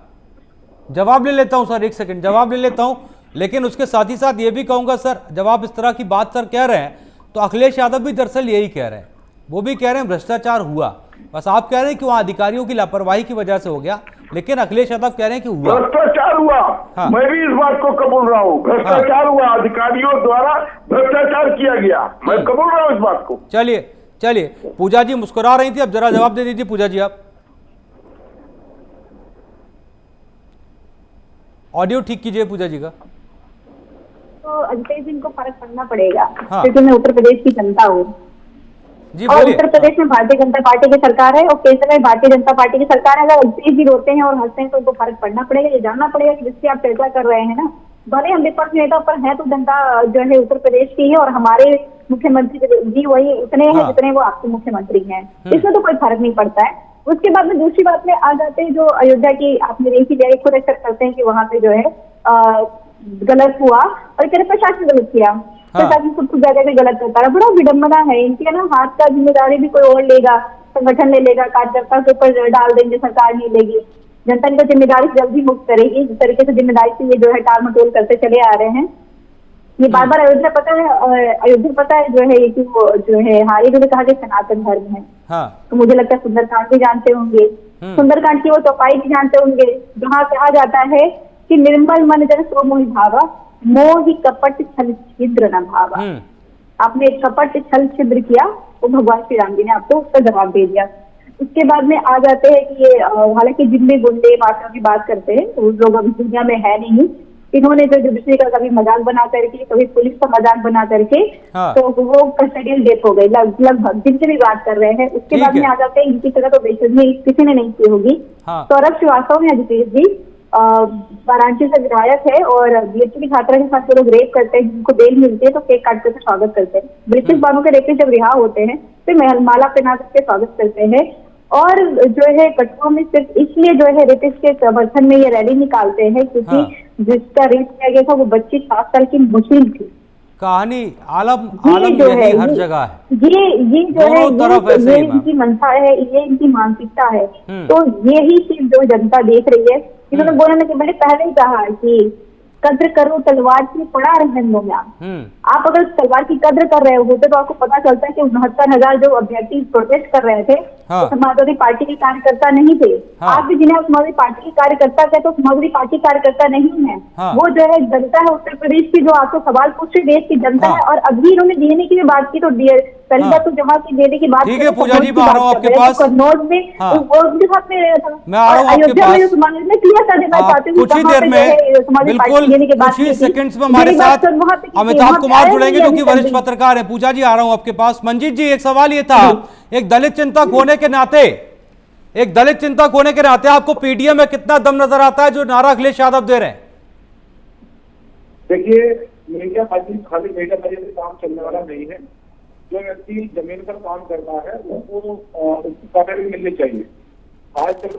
जवाब ले लेता हूं सर, एक सेकंड जवाब ले लेता हूं। लेकिन उसके साथ ही साथ ये भी कहूंगा सर, जब आप इस तरह की बात सर कह रहे हैं तो अखिलेश यादव भी दरअसल यही कह रहे हैं। वो भी कह रहे हैं भ्रष्टाचार हुआ, बस आप कह रहे हैं कि वहां अधिकारियों की लापरवाही की वजह से हो गया, लेकिन अखिलेश यादव कह रहे हैं कि हुआ। भ्रष्टाचार हुआ। हाँ। मैं भी इस बात को कबूल रहा हूँ, भ्रष्टाचार हुआ, अधिकारियों द्वारा भ्रष्टाचार किया गया। मैं कबूल रहा हूँ इस बात को। चलिए चलिए, पूजा जी मुस्कुरा रही थी, अब जरा जवाब दे दीजिए पूजा जी आप। ऑडियो ठीक कीजिए पूजा जी का। तो अजितेश जी को फर्क पड़ना पड़ेगा, हाँ। क्योंकि मैं उत्तर प्रदेश की जनता हूँ जी और बोलिए। उत्तर प्रदेश में भारतीय जनता पार्टी की सरकार है और केंद्र में भारतीय जनता पार्टी की सरकार है। अगर अजितेश जी रोते हैं और हंसते हैं तो उनको फर्क पड़ना पड़ेगा, ये जानना पड़ेगा कि जिसकी आप चर्चा कर रहे हैं ना, भले हम विपक्ष नेता पर है तो जनता जो है उत्तर प्रदेश की है और हमारे मुख्यमंत्री जी वही उतने हैं हाँ। जितने वो आपके मुख्यमंत्री हैं। इसमें तो कोई फर्क नहीं पड़ता है। उसके बाद में दूसरी बात में आ जाते हैं जो अयोध्या की आपने देखी जाए, खुद एक्सेप्ट करते हैं कि वहां पे जो है गलत हुआ और कह रहे प्रशासन गलत किया। प्रशासन खुद कुछ जगह पे गलत करता है, बड़ा विडम्बना है इनके ना। हाथ का जिम्मेदारी भी कोई और लेगा, संगठन ले लेगा, कार्यकर्ता के ऊपर डाल देंगे, सरकार नहीं लेगी। जनता इनको जिम्मेदारी से जल्दी मुक्त करेगी। जिस तरीके से जिम्मेदारी से ये जो है टाल मटोल करते चले आ रहे हैं, ये बार बार अयोध्या पता है जो है ये कि वो जो है हारी जो कहा कि सनातन धर्म है। हाँ। तो मुझे लगता है सुंदरकांड भी जानते होंगे, सुंदरकांड की वो चौपाई भी जानते होंगे, जहाँ कहा जाता है कि निर्मल मन जन सो मोहि भावा, मोहि कपट छल छिद्र न भावा। आपने कपट छल छिद्र किया, वो भगवान श्री राम जी ने आपको उसका जवाब दे दिया। उसके बाद में आ जाते हैं कि ये हालांकि जिनमें गुंडे माफिया की बात करते हैं तो उस लोग अभी दुनिया में है नहीं। इन्होंने जो जुडिशरी का कभी मजाक बना करके, कभी पुलिस का मजाक बना करके, तो वो कस्टडियल डेथ हो गई लगभग, जिनसे भी बात कर रहे हैं। उसके बाद में आ जाते हैं इनकी तरह तो बेशर्मी किसी ने नहीं की होगी। सौरभ श्रीवास्तव ने अजितेश जी वाराणसी से विधायक है और बीएससी की छात्रा के साथ जो लोग रेप करते हैं, जिनको बेल मिलती है तो केक काट करके स्वागत करते हैं। ब्रिटिश बानों के रेप जब रिहा होते हैं तो महल माला पहना करके स्वागत करते हैं। और जो है कठुआ में सिर्फ इसलिए जो है रेपिस्ट के समर्थन में ये रैली निकालते हैं क्योंकि जिसका रेप किया गया था वो बच्ची 7 साल की मुस्लिम थी। कहानी आलम जो है हर जगह है। ये जो है ये इनकी मंशा है, ये इनकी मानसिकता है। तो यही चीज जो जनता देख रही है। इन्होंने बोला ना कि मैंने पहले ही कहा कि कद्र करो तलवार की, पड़ा रहने में आप अगर तलवार की कद्र कर रहे होते तो आपको पता चलता है कि 69,000 जो अभ्यर्थी प्रोटेस्ट कर रहे थे तो समाजवादी पार्टी के कार्यकर्ता नहीं थे। आप भी जिन्हें समाजवादी पार्टी के कार्यकर्ता कहते तो समाजवादी पार्टी कार्यकर्ता नहीं है। वो जो है जनता है उत्तर प्रदेश की, जो आपको सवाल पूछ रही देश की जनता है। और अभी इन्होंने डीएनए की भी बात की तो पहली बात तो जमा की डीएनए की बात, ठीक है पूजा जी, मैं आ रहा हूं आपके पास। कन्नौज में उनके साथ में मैं आ रहा हूं आपके पास। मैं क्लियर कर देना चाहती हूँ कुछ ही देर में, बिल्कुल कुछ ही सेकंड्स में हमारे साथ अमिताभ कुमार जुड़ेंगे जो कि वरिष्ठ पत्रकार है। पूजा जी आ रहा हूं आपके पास। मंजीत जी, एक सवाल ये था, एक दलित चिंतक होने के नाते आपको पीडीए में कितना दम नजर आता है जो नारा अखिलेश यादव दे रहे हैं? देखिए, मीडिया खाली मीडिया वजह से काम चलने वाला नहीं है। जो व्यक्ति जमीन पर काम करता है उसको पैसा भी मिलनी चाहिए। आज तक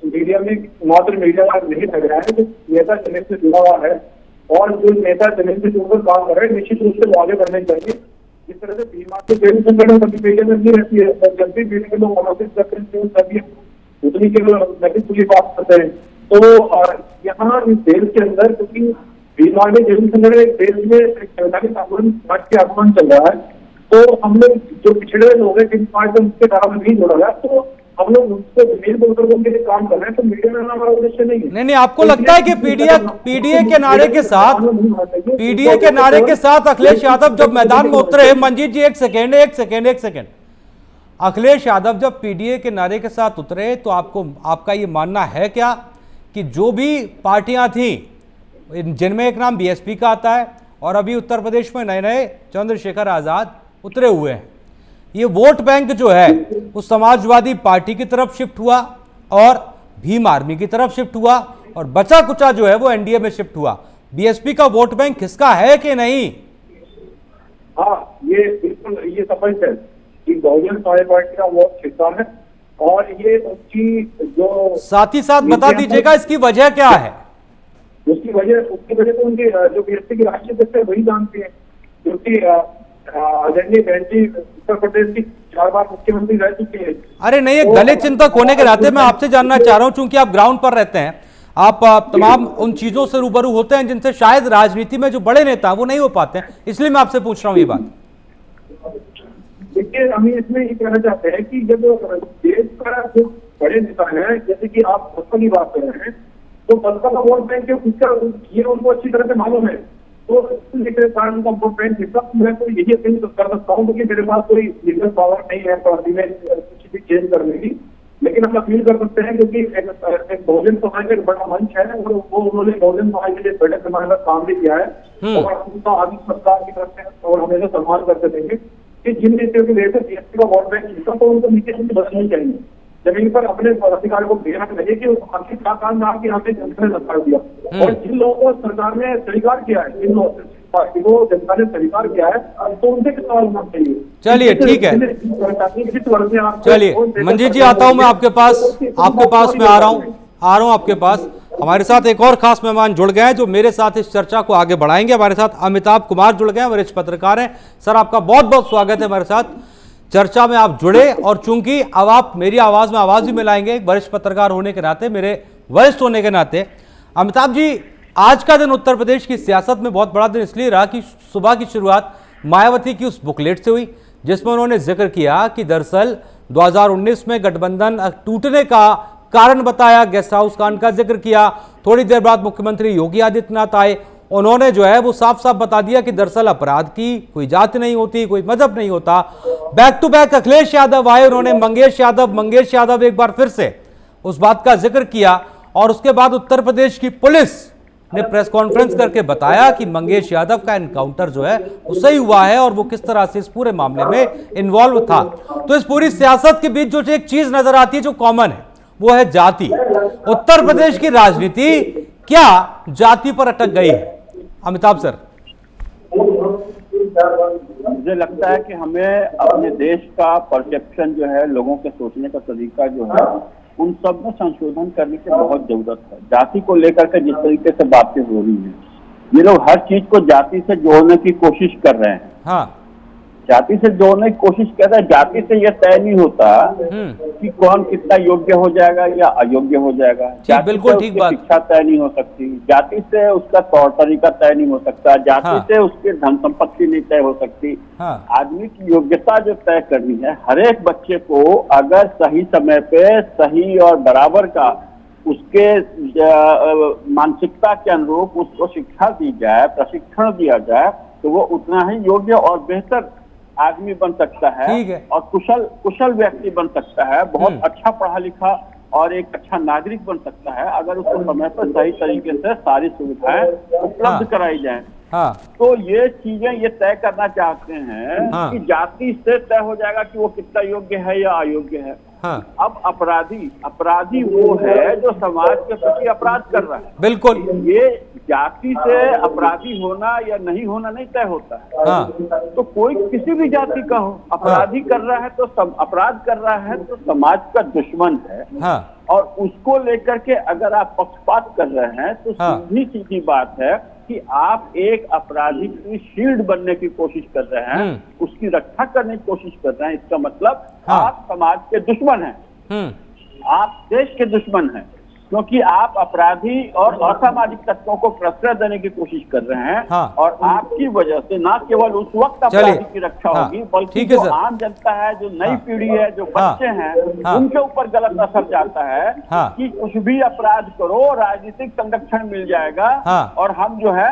मीडिया में मात्र मीडिया नहीं लग रहा है, जो नेता जमीन से जुड़ा हुआ है और जो नेता जमीन से जुड़कर काम कर रहे हैं निश्चित रूप से वो आगे बढ़ने चाहिए। जिस तरह से बीमा के जेल संगठन कभी मीडिया में नहीं रहती है, जब भी मीडिया के लोग सभी उतनी के लोग पूरी बात करते हैं। तो यहाँ इस देश के अंदर क्योंकि बीमा में जेल संगठन देश में समाज के आगमन चल रहा है, तो हम लोग जो पिछड़े लोग हैं जिन पार्टी में उनके कारण नहीं जुड़ा गया, तो हम लोग उनसे जमीन बोलकर उनके लिए काम कर रहे हैं। तो मीडिया में हमारा उद्देश्य नहीं है। नहीं, आपको लगता है कि पीडीए के नारे के साथ अखिलेश यादव जब मैदान में उतरे, मंजीत जी एक सेकेंड, अखिलेश यादव जब पीडीए के नारे के साथ उतरे तो आपका ये मानना है क्या कि जो भी पार्टियां थी जिनमें एक नाम बीएसपी का आता है और अभी उत्तर प्रदेश में नए चंद्रशेखर आजाद उतरे हुए हैं, ये वोट बैंक जो है उस समाजवादी पार्टी की तरफ शिफ्ट हुआ और भीम आर्मी की तरफ शिफ्ट हुआ और बचा कुचा जो है वो एनडीए में शिफ्ट हुआ। बीएसपी का वोट बैंक किसका है कि नहीं? हाँ, ये बिल्कुल ये स्पष्ट है कि बहुजन समाज पार्टी का वोट हिस्सा है और ये उसकी जो साथ ही साथ बता दीजिएगा इसकी वजह क्या है? उसकी वजह तो उनके जो बीएसपी के राष्ट्रीय अध्यक्ष है वही जानते हैं, क्योंकि आदरणीय बहन जी उत्तर प्रदेश की 4 बार मुख्यमंत्री रह चुके हैं। अरे नहीं, एक दलित चिंतक होने के नाते मैं आपसे जानना चाह रहा हूं, चूंकि आप ग्राउंड पर रहते हैं, आप तमाम उन चीजों से रूबरू होते हैं जिनसे शायद राजनीति में जो बड़े नेता वो नहीं हो पाते हैं, इसलिए मैं आपसे पूछ रहा हूं ये बात। देखिए, हम इसमें ये कहना चाहते हैं कि जब देश का जो बड़े नेता है, जैसे कि आप बसपा की बात कर रहे हैं, तो बसपा का वोट बैंक ये उनको अच्छी तरह से मालूम है, तो कारण उनका वोट बैंक हिस्सा मैं तो यही अपील कर सकता हूँ, क्योंकि मेरे पास कोई लीगल पावर नहीं है पार्टी में कुछ भी चेंज करने की, लेकिन हम अपील कर सकते हैं, क्योंकि एक बहुजन समाज का एक बड़ा मंच है और वो उन्होंने बहुजन समाज के लिए बड़े पैमाने पर काम भी किया है और उनका आदि सरकार की तरफ से और हमेशा सम्मान करते देंगे कि जिन नेताओं की वजह से बीएसपी का वोट बैंक हिस्सा तो उनको नीचे से बदलनी चाहिए, जमीन पर अपने अधिकार को देना चाहिए कि आखिर क्या काम था कि यहाँ पे जनता ने सरकार दिया, और जिन लोगों को सरकार ने स्वीकार किया है, जिन पार्टी को जनता ने स्वीकार किया है, तो उनसे सवाल होना चाहिए। चलिए ठीक है, चलिए मंजीत जी आता हूं मैं आपके पास मैं आ रहा हूं आपके पास। हमारे साथ एक और खास मेहमान जुड़ गए हैं जो मेरे साथ इस चर्चा को आगे बढ़ाएंगे। हमारे साथ अमिताभ कुमार जुड़ गए हैं, वरिष्ठ पत्रकार हैं। सर आपका बहुत बहुत स्वागत है हमारे साथ चर्चा में, आप जुड़े, और चूंकि अब आप मेरी आवाज में आवाज भी मिलाएंगे एक वरिष्ठ पत्रकार होने के नाते, मेरे वरिष्ठ होने के नाते। अमिताभ जी, आज का दिन उत्तर प्रदेश की सियासत में बहुत बड़ा दिन इसलिए रहा कि सुबह की शुरुआत मायावती की उस बुकलेट से हुई जिसमें उन्होंने जिक्र किया कि दरअसल 2019 में गठबंधन टूटने का कारण बताया, गेस्ट हाउस कांड का जिक्र किया। थोड़ी देर बाद मुख्यमंत्री योगी आदित्यनाथ आए, उन्होंने जो है वो साफ साफ बता दिया कि दरअसल अपराध की कोई जाति नहीं होती, कोई मजहब नहीं होता। Back to back Akhilesh Yadav आए, उन्होंने मंगेश यादव एक बार फिर से उस बात का जिक्र किया, और उसके बाद उत्तर प्रदेश की पुलिस ने प्रेस कॉन्फ्रेंस करके बताया कि मंगेश यादव का एनकाउंटर जो है वो सही हुआ है और वो किस तरह से इस पूरे मामले में इन्वॉल्व था। तो इस पूरी सियासत के बीच जो एक चीज नजर आती है जो कॉमन है वो है जाति। उत्तर प्रदेश की राजनीति क्या जाति पर अटक गई है? अमिताभ सर, मुझे लगता है कि हमें अपने देश का परसेप्शन जो है, लोगों के सोचने का तरीका जो है, उन सब में संशोधन करने की बहुत जरूरत है। जाति को लेकर के जिस तरीके से बातें हो रही हैं, ये लोग हर चीज को जाति से जोड़ने की कोशिश कर रहे हैं। हाँ, जाति से जोड़ने की कोशिश कर रहे हैं। जाति से यह तय नहीं होता कि कौन कितना योग्य हो जाएगा या अयोग्य हो जाएगा। बिल्कुल ठीक बात। शिक्षा तय नहीं हो सकती, जाति से उसका तौर तरीका तय नहीं हो सकता, जाति से उसकी धन संपत्ति नहीं तय हो सकती। आदमी की योग्यता जो तय करनी है, हर एक बच्चे को अगर सही समय पे सही और बराबर का उसके मानसिकता के अनुरूप उसको शिक्षा दी जाए, प्रशिक्षण दिया जाए, तो वो उतना ही योग्य और बेहतर आदमी बन सकता है और कुशल व्यक्ति बन सकता है, बहुत अच्छा पढ़ा लिखा और एक अच्छा नागरिक बन सकता है अगर उसको समय पर सही तरीके से सारी सुविधाएं उपलब्ध कराई जाए। तो ये चीजें ये तय करना चाहते हैं कि जाति से तय हो जाएगा कि वो कितना योग्य है या अयोग्य है। अब अपराधी वो है जो समाज के प्रति अपराध कर रहा है। बिल्कुल, ये जाति से अपराधी होना या नहीं होना नहीं तय होता है। तो कोई किसी भी जाति का हो, अपराधी कर रहा है तो अपराध कर रहा है तो समाज का दुश्मन है। और उसको लेकर के अगर आप पक्षपात कर रहे हैं तो सीधी बात है कि आप एक अपराधी की शील्ड बनने की कोशिश कर रहे हैं, उसकी रक्षा करने की कोशिश कर रहे हैं। इसका मतलब आप समाज के दुश्मन हैं, आप देश के दुश्मन हैं, क्योंकि आप अपराधी और असामाजिक तत्वों को प्रश्रय देने की कोशिश कर रहे हैं। और आपकी वजह से न केवल उस वक्त अपराधी की रक्षा होगी, बल्कि जो आम जनता है, जो नई पीढ़ी है, जो बच्चे हैं, उनके ऊपर गलत असर जाता है कि कुछ भी अपराध करो, राजनीतिक संरक्षण मिल जाएगा और हम जो है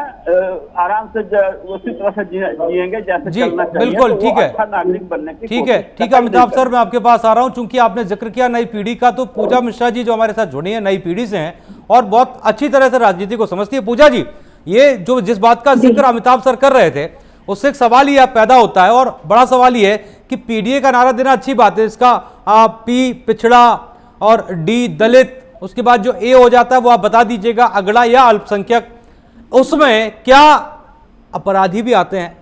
आराम से उसी तरह से जिएंगे जैसे चलना चाहिए। बिल्कुल ठीक है, अच्छा नागरिक बनने की ठीक है। अमिताभ सर, मैं आपके पास आ रहा हूँ, चूंकि आपने जिक्र किया नई पीढ़ी का, तो पूजा मिश्रा जी जो हमारे साथ जुड़ी है नई पीढ़ी से हैं और बहुत अच्छी तरह से राजनीति को समझती है। पूजा जी, ये जो जिस बात का जिक्र अमिताभ सर कर रहे थे उससे एक सवाल ये पैदा होता है, और बड़ा सवाल ये है कि पीडीए का नारा देना अच्छी बात है, इसका पी पिछड़ा और डी दलित, उसके बाद जो ए हो जाता है वो आप बता दीजिएगा अगड़ा या अल्पसंख्यक, उसमें क्या अपराधी भी आते हैं,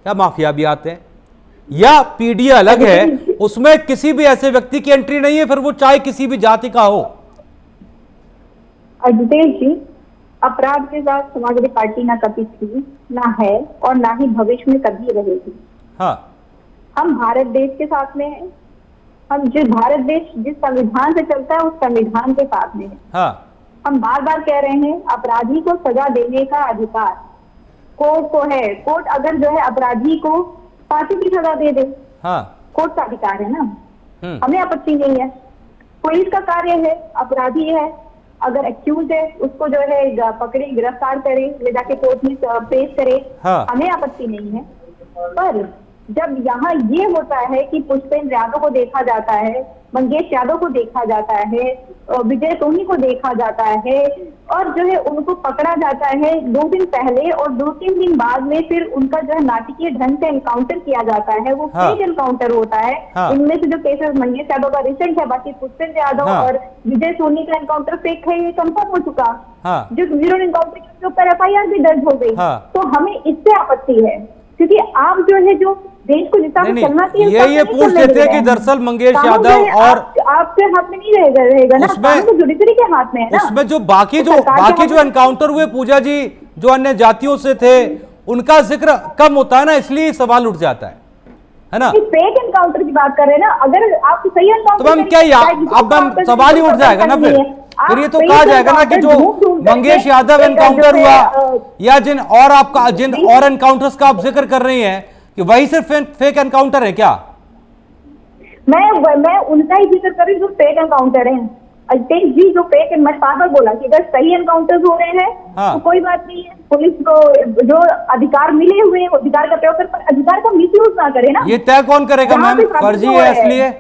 क्या माफिया भी आते हैं, या पीडीए अलग है, उसमें किसी भी ऐसे व्यक्ति की एंट्री नहीं है, फिर वो चाहे किसी भी जाति का हो? अजितेश जी, अपराध के साथ समाजवादी पार्टी ना कभी थी, ना है और ना ही भविष्य में कभी रहेगी। हाँ। हम भारत देश के साथ में हैं। हम भारत देश जिस संविधान से चलता है उस संविधान के साथ में है। हाँ। हम बार बार कह रहे हैं अपराधी को सजा देने का अधिकार कोर्ट को है। कोर्ट अगर जो है अपराधी को फांसी की सजा दे दे, हाँ। कोर्ट का अधिकार है ना, हमें आपत्ति नहीं है। पुलिस का कार्य है, अपराधी है अगर एक्यूज है उसको जो है पकड़े, गिरफ्तार करे, ले जाके कोर्ट में पेश करे, हाँ। हमें आपत्ति नहीं है। पर जब यहाँ ये होता है कि पुष्पेंद्र यादव को देखा जाता है, मंगेश यादव को देखा जाता है, विजय सोनी को देखा जाता है और जो है उनको पकड़ा जाता है 2 दिन पहले और 2-3 दिन बाद में फिर उनका जो है नाटकीय ढंग से एनकाउंटर किया जाता है, वो हाँ। फेक एनकाउंटर होता है। हाँ। इनमें से जो केसेस मंगेश यादव का रिसेंट है, बाकी पुष्पेंद्र यादव हाँ। और विजय सोनी का एनकाउंटर फेक है, ये कंफर्म हो चुका। हाँ। जो जीरो एनकाउंटर के ऊपर FIR भी दर्ज हो गई। हाँ। तो हमें इससे आपत्ति है क्योंकि आप जो है जो देश को जिस नहीं, चलना चाहिए ये पूछ लेते हैं कि दरअसल मंगेश यादव और आपके हाथ में नहीं रहेगा ना, कानून तो जुडिशरी के हाथ में है ना। उसमें जो बाकी जो एनकाउंटर हुए पूजा जी, जो अन्य जातियों से थे, उनका जिक्र कम होता है ना, इसलिए सवाल उठ जाता है ना। फेक एनकाउंटर की बात कर रहे हैं ना, अगर आप सही एनकाउंटर तो हम क्या अब सवाल ही उठ जाएगा ना फिर ये तो कहा जाएगा ना कि जो मंगेश यादव एनकाउंटर हुआ या जिन और एनकाउंटर्स का आप जिक्र कर रही हैं कि वही सिर्फ फेक एनकाउंटर है क्या? मैं उनका ही जिक्र कर रही हूँ जो फेक एनकाउंटर है। अल्पेश जी जो फेक, मैं बार बोला कि अगर सही एनकाउंटर्स हो रहे हैं हाँ। तो कोई बात नहीं है, पुलिस को जो अधिकार मिले हुए हैं अधिकार का प्रयोग कर, पर अधिकार का मिसयूज ना करे ना। ये तय कौन करेगा मैम? फर्जी है इसलिए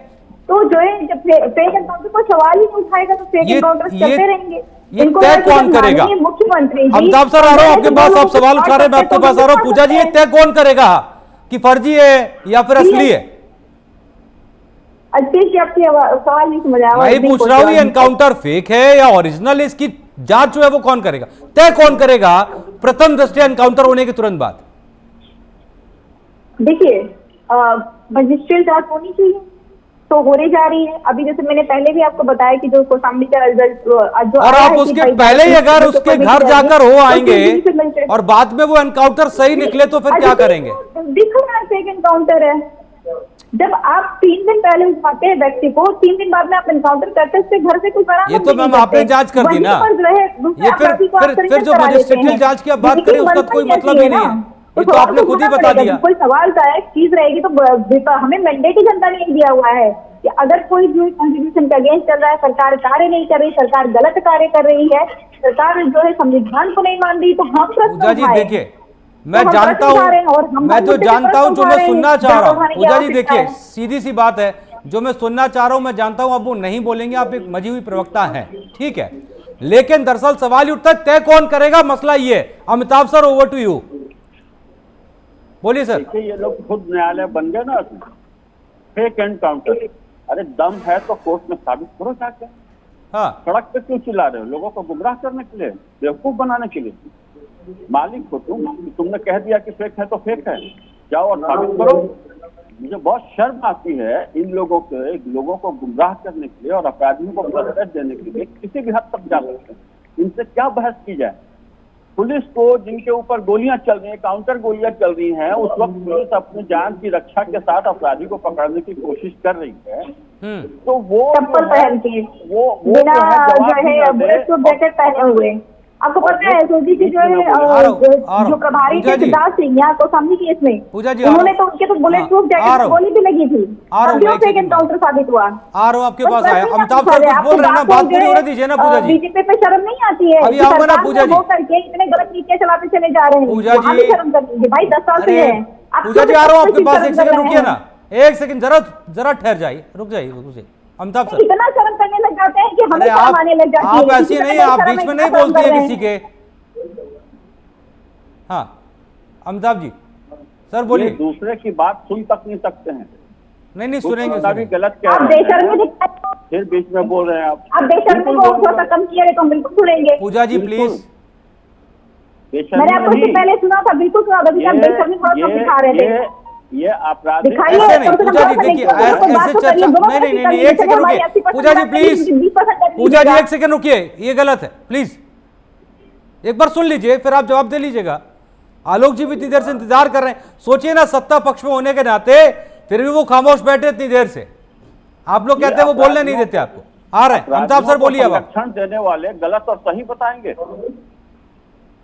तो जो है जब फेक एनकाउंटर को सवाल ही नहीं उठाएगा तो फेक एनकाउंटर चलते रहेंगे। ये तय कौन करेगा? मुख्यमंत्री अमिताभ सर आ रहा हूं आपके पास, आप सवाल उठा रहे हैं, मैं आपके पास आ रहा हूं। पूजा जी ये तय कौन करेगा कि फर्जी है या फिर असली है? अच्छे से आपकी सवाल नहीं समझ आया। मैं पूछ रहा हूं ये एनकाउंटर फेक है या ओरिजिनल है, इसकी जांच जो है वो कौन करेगा, तय कौन करेगा प्रथम दृष्टया एनकाउंटर होने के तुरंत बाद? देखिए मजिस्ट्रेट जांच होनी चाहिए तो होने जा रही है। अभी जैसे मैंने पहले भी आपको बताया कि जो कौशाम्बी का रिजल्ट और आप उसके पहले ही अगर उसके घर जाकर हो आएंगे और बाद में वो एनकाउंटर सही निकले तो फिर क्या करेंगे? देखो ना फेक एनकाउंटर है। जब आप 3 दिन पहले उठाते हैं व्यक्ति को, 3 दिन बाद में आप एनकाउंटर करते हैं, उसके घर से कुछ बरामद ये तो मैम आपने जांच कर दी ना, ये फिर जो मजिस्ट्रेटियल जांच की आप बात करें उसका कोई मतलब ही नहीं है, ये तो आपने खुद ही बता दिया। कोई सवाल का एक चीज रहेगी तो हमें मैंडेट ही जनता ने दिया हुआ है कि अगर कोई जो कॉन्स्टिट्यूशन के अगेंस्ट चल रहा है, सरकार कार्य नहीं कर रही, सरकार गलत कार्य कर रही है, सरकार जो है संविधान को नहीं मान रही, तो हम पूजा जी देखिए मैं जानता हूं, मैं तो जानता हूं जो मैं सुनना चाह रहा हूं। पूजा जी देखिए सीधी सी बात है, जो मैं सुनना चाह रहा हूं मैं जानता हूं, अब वो नहीं बोलेंगे, आप एक मजी हुई प्रवक्ता हैं, ठीक है, लेकिन दरअसल सवाल ही उठता है तय कौन करेगा, मसला ये। Amitabh sir over to you, बोलिए सर। देखिए ये लोग खुद न्यायालय बन गए ना, फेक एनकाउंटर। अरे दम है तो कोर्ट में साबित करो जाके। हाँ। सड़क पे क्यों चिल्ला रहे हो? लोगों को गुमराह करने के लिए, बेवकूफ बनाने के लिए? मालिक हो तुमने कह दिया कि फेक है तो फेक है, जाओ और साबित करो। मुझे बहुत शर्म आती है इन लोगों को गुमराह करने के लिए और अपराधियों को प्रोत्साहन देने के लिए किसी भी हद तक जा सकते हैं। इनसे क्या बहस की जाए? पुलिस को जिनके ऊपर गोलियां चल रही हैं, काउंटर गोलियां चल रही हैं, उस वक्त पुलिस अपनी जान की रक्षा के साथ अपराधी को पकड़ने की कोशिश कर रही है, तो वो चप्पल पहन के बिना जो है बुलेट जैकेट पहने हुए, आपको पता है एसओजी की जो है जो प्रभारी थे सिद्धार्थ सिंह यहाँ कौशाम्बी केस में, उन्होंने तो उनके तो बुलेट प्रूफ जैकेट गोली भी लगी थी, फेक एनकाउंटर साबित हुआ। आ रहा हूं आपके पास आया। अमिताभ सर कुछ बोल रहे हैं ना, बात पूरी होने दीजिए ना पूजा जी। बीजेपी पे शर्म नहीं आती है? अभी आऊंगा ना पूजा जी। करके इतने गलत नीतियां चलाते चले जा रहे हैं, पूजा जी शर्म कर लीजिए भाई, 10 साल से है। पूजा जी आ रहा हूँ आपके पास, एक सेकंड रुकिए ना, एक सेकंड जरा ठहर जाइए, रुक जाइए अमिताभ सर। इतना शर्म करने लग जाते हैं कि हमें शर्म आने लग जाती है। आप ऐसी नहीं, आप बीच में नहीं बोलती है किसी के। हाँ अमिताभ जी सर बोलिए। दूसरे की बात सुन तक नहीं सकते हैं। नहीं सुनेंगे, भी गलत कह रहे हैं, फिर बीच में बोल रहे हैं आप बेशर्मी को थोड़ा कम किया तो बिल्कुल सुनेंगे। पूजा जी प्लीज। मैंने आपको पहले सुना था, बिल्कुल सुना था, बेशर्मी थोड़ा कम दिखा रहे थे। ये अपराधी ऐसे नहीं पूजा जी, देखिए ऐसे चर्चा नहीं, एक सेकंड रुकिए पूजा जी प्लीज, पूजा जी एक सेकंड रुकिए, ये गलत है प्लीज। एक बार सुन लीजिए, फिर आप जवाब दे लीजिएगा। आलोक जी भी इतनी देर से इंतजार कर रहे हैं। सोचिए ना, सत्ता पक्ष में होने के नाते फिर भी वो खामोश बैठे इतनी देर से। आप लोग कहते हैं वो बोलने नहीं देते आपको। आ रहे हैं अमिताभ सर, बोलिए। अब संरक्षण देने वाले गलत और सही बताएंगे।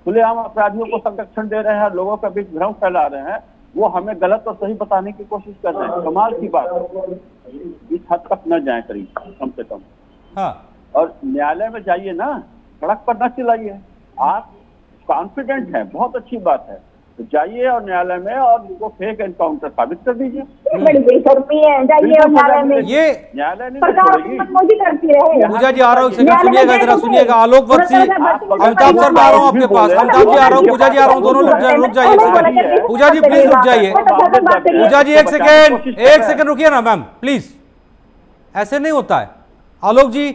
खुलेआम अपराधियों को संरक्षण दे रहे हैं, लोगों के बीच भ्रम फैला रहे हैं, वो हमें गलत और सही बताने की कोशिश कर रहे हैं। कमाल की बात है, इस हद तक न जाए करीब, कम से कम। हाँ, और न्यायालय में जाइए ना, सड़क पर न चिल्लाइए। आप कॉन्फिडेंट हैं, बहुत अच्छी बात है, तो जाइए और न्यायालय में और उनको फेक एनकाउंटर साबित कर दीजिए। बड़ी बेशर्मी है, जाइए और न्यायालय में। ये न्यायालय नहीं सरकार छोड़ेगी। मोदी करती रहे। पूजा जी आ रहा हूँ, सुनिएगा जरा, सुनिएगा। आलोक वत्सी, अमिताभ सर मैं आ रहा हूँ आपके पास। अमिताभ जी आ रहा हूँ, पूजा जी आ रहा हूँ, दोनों रुक जाइए एक सेकंड। पूजा जी प्लीज रुक जाइए। पूजा जी एक सेकंड रुकिए ना मैम, प्लीज। ऐसे नहीं होता है। आलोक जी,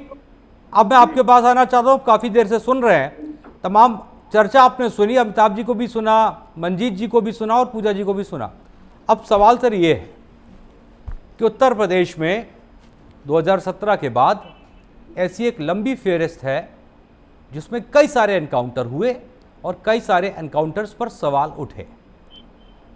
अब मैं आपके पास आना चाहता हूँ। काफी देर से सुन रहे हैं, तमाम चर्चा आपने सुनी, अमिताभ जी को भी सुना, मंजीत जी को भी सुना और पूजा जी को भी सुना। अब सवाल सर ये है कि उत्तर प्रदेश में 2017 के बाद ऐसी एक लंबी फेहरिस्त है जिसमें कई सारे एनकाउंटर हुए और कई सारे एनकाउंटर्स पर सवाल उठे।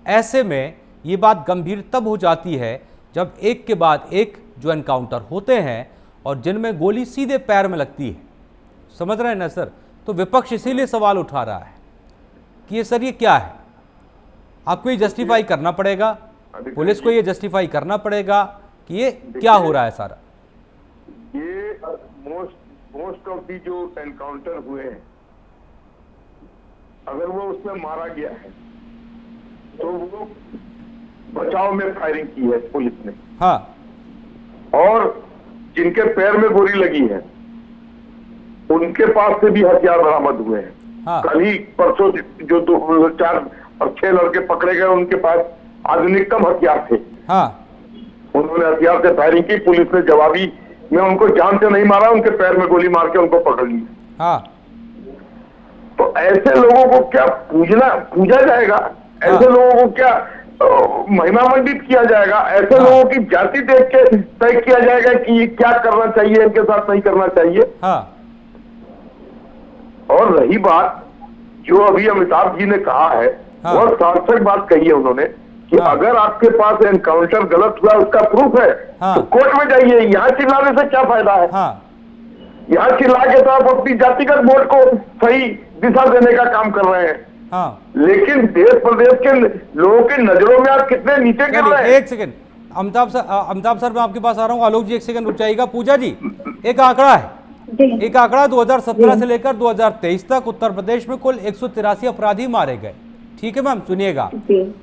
ऐसे में ये बात गंभीर तब हो जाती है जब एक के बाद एक जो एनकाउंटर होते हैं और जिनमें गोली सीधे पैर में लगती है। समझ रहे हैं ना सर? तो विपक्ष इसीलिए सवाल उठा रहा है कि ये सर ये क्या है। आपको ये जस्टिफाई करना पड़ेगा, पुलिस को ये जस्टिफाई करना पड़ेगा कि ये क्या हो रहा है सारा। ये मोस्ट ऑफ दी जो एनकाउंटर हुए हैं, अगर वो उसमें मारा गया है तो वो बचाव में फायरिंग की है पुलिस ने। हाँ, और जिनके पैर में गोली लगी है उनके पास से भी हथियार बरामद हुए हैं। हाँ। कल ही परसों जो 4 और 6 लड़के पकड़े गए, उनके पास आधुनिकतम हथियार थे। हाँ, उन्होंने हथियार से फायरिंग की, पुलिस ने जवाबी में उनको जान से नहीं मारा, उनके पैर में गोली मार के उनको पकड़ लिया। हाँ, तो ऐसे लोगों को क्या पूजा जाएगा? ऐसे लोगों को क्या महिमा मंडित किया जाएगा? ऐसे लोगों की जाति देख के तय किया जाएगा कि ये क्या करना चाहिए, इनके साथ नहीं करना चाहिए? हाँ, और रही बात जो अभी अमिताभ जी ने कहा है, हाँ। वह सार्थक बात कही है उन्होंने कि हाँ। अगर आपके पास एनकाउंटर गलत हुआ, उसका प्रूफ है, हाँ। तो कोर्ट में जाइए। यहाँ चिल्लाने से क्या फायदा है? हाँ, यहाँ चिल्ला के तो आप अपनी जातिगत वोट को सही दिशा देने का काम कर रहे हैं। हाँ। लेकिन देश प्रदेश के लोगों की नजरों में आप कितने नीचे गिर रहे हैं। एक सेकंड अमिताभ सर मैं आपके पास आ रहा हूँ। आलोक जी एक सेकंड रुक जाइएगा। पूजा जी, एक आंकड़ा है, एक आंकड़ा 2017 से लेकर 2023 तक उत्तर प्रदेश में कुल 183 अपराधी मारे गए। ठीक है मैम, सुनिएगा।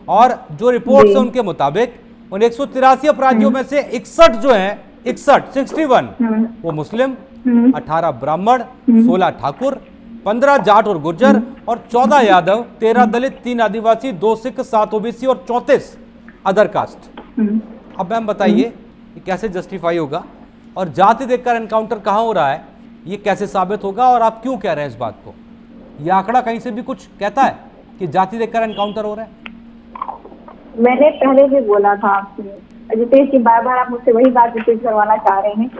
और जो रिपोर्ट है उनके मुताबिक उन 183 अपराधियों में से 61 जो है 61 वो मुस्लिम, 18 ब्राह्मण, 16 ठाकुर, 15 जाट और गुर्जर और 14 यादव, 13 दलित, 3 आदिवासी, 2 सिख, 7 ओबीसी और 34 अदर कास्ट। अब मैम बताइए ये कैसे जस्टिफाई होगा? और जाति देखकर एनकाउंटर कहाँ हो रहा है, ये कैसे साबित होगा? और आप क्यों कह रहे हैं इस बात को? ये आंकड़ा कहीं से भी कुछ कहता है कि जाति देखकर एनकाउंटर हो रहा है? मैंने पहले भी बोला था आपसे, जितेश जी बार बार आप मुझसे वही बात रिपीट करवाना चाह रहे हैं।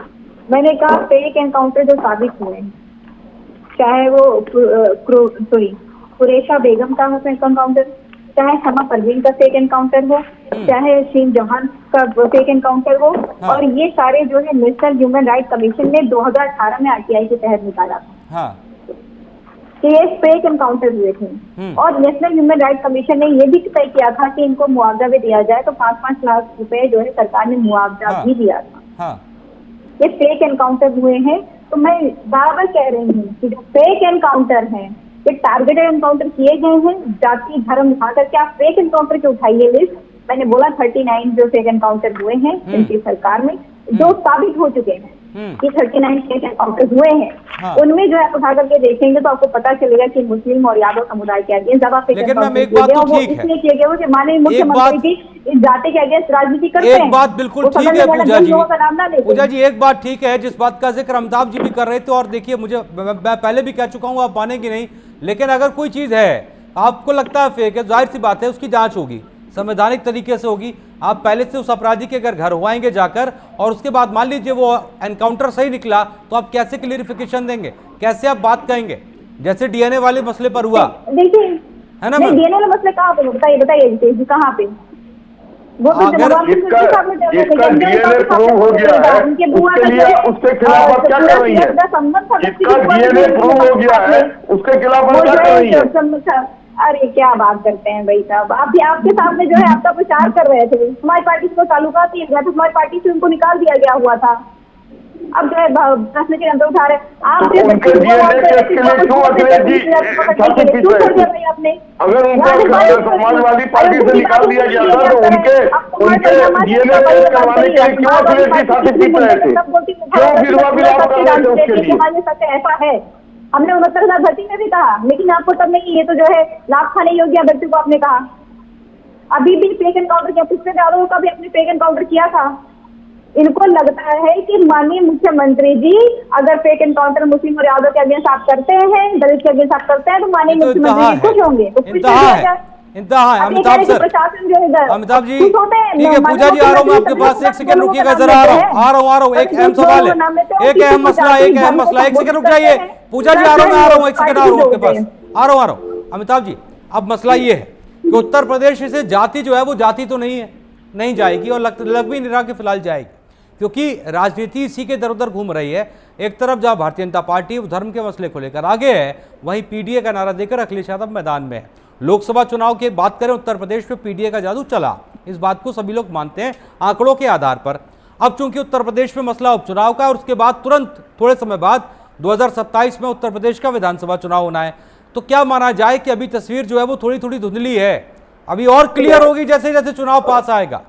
मैंने कहा फेक एनकाउंटर जो साबित हुए हैं, चाहे वो कुरेशा बेगम का हो फेक एनकाउंटर, चाहे समा परवीन का फेक एनकाउंटर हो, चाहे शीन जहान का फेक एनकाउंटर हो, और ये सारे जो है नेशनल ह्यूमन राइट कमीशन ने 2018 में आरटीआई के तहत निकाला था। हाँ। कि ये फेक एनकाउंटर हुए थे। और नेशनल ह्यूमन राइट कमीशन ने ये भी तय किया था कि इनको मुआवजा भी दिया जाए, तो 5-5 लाख रुपए जो है सरकार ने मुआवजा भी दिया था। ये फेक एनकाउंटर हुए हैं। तो मैं बार बार कह रही हूँ कि जो फेक एनकाउंटर हैं, ये टारगेटेड एनकाउंटर किए गए हैं, जाति धर्म दिखा करके आप फेक एनकाउंटर की उठाइए लिस्ट। मैंने बोला 39 जो फेक एनकाउंटर हुए हैं इनकी सरकार में, जो साबित हो चुके हैं कि 39 फेक एनकाउंटर हुए हैं। उनमें जो है उठा करके देखेंगे तो आपको पता चलेगा कि मुस्लिम और यादव समुदाय के अगेंस्ट ज्यादा फेक एनकाउंटर इसलिए किए गए कि माननीय मुख्यमंत्री की इस जाति के अगेंस्ट राजनीति करते हैं। एक बात बिल्कुल ठीक है पूजा जी, पूजा जी एक बात ठीक है, जिस बात का जिक्र अमिताभ जी भी कर रहे थे। और देखिए मुझे, मैं पहले भी कह चुका हूँ, आप मानेंगे नहीं, लेकिन अगर कोई चीज है आपको लगता है फेक है, जाहिर सी बात है उसकी जांच होगी, संवैधानिक तरीके से होगी। आप पहले से उस अपराधी के घर हुआएंगे जाकर, और उसके बाद मान लीजिए वो एनकाउंटर सही निकला, तो आप कैसे क्लियरिफिकेशन देंगे, कैसे आप बात कहेंगे? जैसे डीएनए वाले मसले पर हुआ, देखिए है ना? डीएनए वाला मसला कहाँ पे, बताइए कहाँ पे? वो तो जिसका डीएनए प्रूव हो गया है उसके लिए उसके खिलाफ आप क्या कर रही है? जिसका डीएनए प्रूव हो गया है उसके खिलाफ आप क्या कर रही है? अरे क्या बात करते हैं भाई साहब, आप भी आपके सामने जो है आपका प्रचार कर रहे थे, हमारी पार्टी को ताल्लुकात दिया गया था, हमारी पार्टी से उनको निकाल दिया गया हुआ था, अब जो है प्रश्न के अंदर उठा रहे आप। उनके डीएनए टेस्ट के लिए क्यों अखिलेश जी छाती पीट रहे थे? अगर उनको समाजवादी पार्टी से निकाल दिया गया था तो उनके डीएनए टेस्ट करवाने के लिए क्यों अखिलेश जी छाती पीट रहे थे? क्यों गिरवा बिलाप कर रहे थे उसके लिए? ऐसा है, हमने 69,000 भर्ती में भी कहा, लेकिन आपको तब नहीं, ये तो जो है लाभ खाने योग्य अभ्यर्थी को आपने कहा। अभी भी फेक एनकाउंटर किया, पिछले यादव का भी अपने फेक एनकाउंटर किया था। इनको लगता है कि माननीय मुख्यमंत्री जी अगर फेक एनकाउंटर मुस्लिम और यादव के अगेंस्ट आप करते हैं, दलित के अगेंस्ट आप करते हैं, तो माननीय मुख्यमंत्री खुश होंगे। इंतहा है अमिताभ सर, अमिताभ जी ठीक है। पूजा जी आ रहा हूँ मैं आपके पास, एक सेकंड रुकिएगा जरा, आ रहा हूँ। एक अहम सवाल है, एक अहम मसला, एक सेकंड रुक जाइए। पूजा जी आ रहा हूँ, एक सेकंड आ रहा हूँ आपके पास, आ रहा हूँ। अमिताभ जी अब मसला ये है कि उत्तर प्रदेश से जाति जो है वो जाति तो नहीं है, नहीं जाएगी और लग भी नहीं रहा कि फिलहाल जाएगी, क्योंकि राजनीति इसी के दर उधर घूम रही है। एक तरफ जहां भारतीय जनता पार्टी धर्म के मसले को लेकर आगे है, वहीं पीडीए का नारा देकर अखिलेश यादव मैदान में है। लोकसभा चुनाव की बात करें, उत्तर प्रदेश में पीडीए का जादू चला, इस बात को सभी लोग मानते हैं आंकड़ों के आधार पर। अब चूंकि उत्तर प्रदेश में मसला उपचुनाव का और उसके बाद तुरंत थोड़े समय बाद 2027 में उत्तर प्रदेश का विधानसभा चुनाव होना है, तो क्या माना जाए कि अभी तस्वीर जो है वो थोड़ी थोड़ी धुंधली है, अभी और क्लियर होगी जैसे जैसे चुनाव पास आएगा?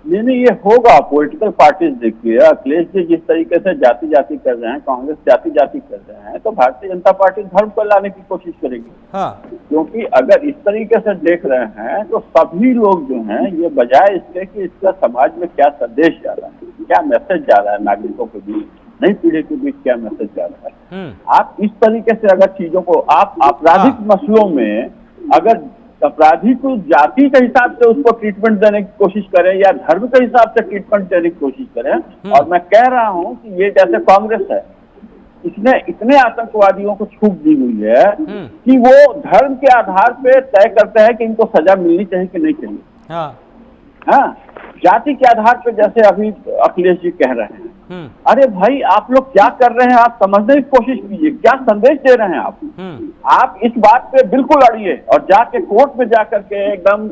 नहीं, ये होगा। पॉलिटिकल पार्टीज देखिए, अखिलेश जी जिस तरीके से जाति जाति कर रहे हैं, कांग्रेस जाति जाति कर रहे हैं, तो भारतीय जनता पार्टी धर्म को लाने की कोशिश करेगी। हाँ। क्योंकि अगर इस तरीके से देख रहे हैं तो सभी लोग जो हैं, ये बजाय इसके कि इसका समाज में क्या संदेश जा रहा है, क्या मैसेज जा रहा है नागरिकों के बीच, नई पीढ़ी के बीच क्या मैसेज जा रहा है, आप इस तरीके से अगर चीजों को आप आपराधिक मसलों में अगर अपराधी को जाति के हिसाब से उसको ट्रीटमेंट देने की कोशिश करें या धर्म के हिसाब से ट्रीटमेंट देने की कोशिश करें, और मैं कह रहा हूं कि ये जैसे कांग्रेस है, इसने इतने आतंकवादियों को छूट दी हुई है कि वो धर्म के आधार पे तय करते हैं कि इनको सजा मिलनी चाहिए कि नहीं चाहिए। हाँ, जाति के आधार पे जैसे अभी अखिलेश जी कह रहे हैं, अरे भाई आप लोग क्या कर रहे हैं, आप समझने की कोशिश कीजिए, क्या संदेश दे रहे हैं आप? आप इस बात पे बिल्कुल अड़िए और जाके कोर्ट में जाकर के एकदम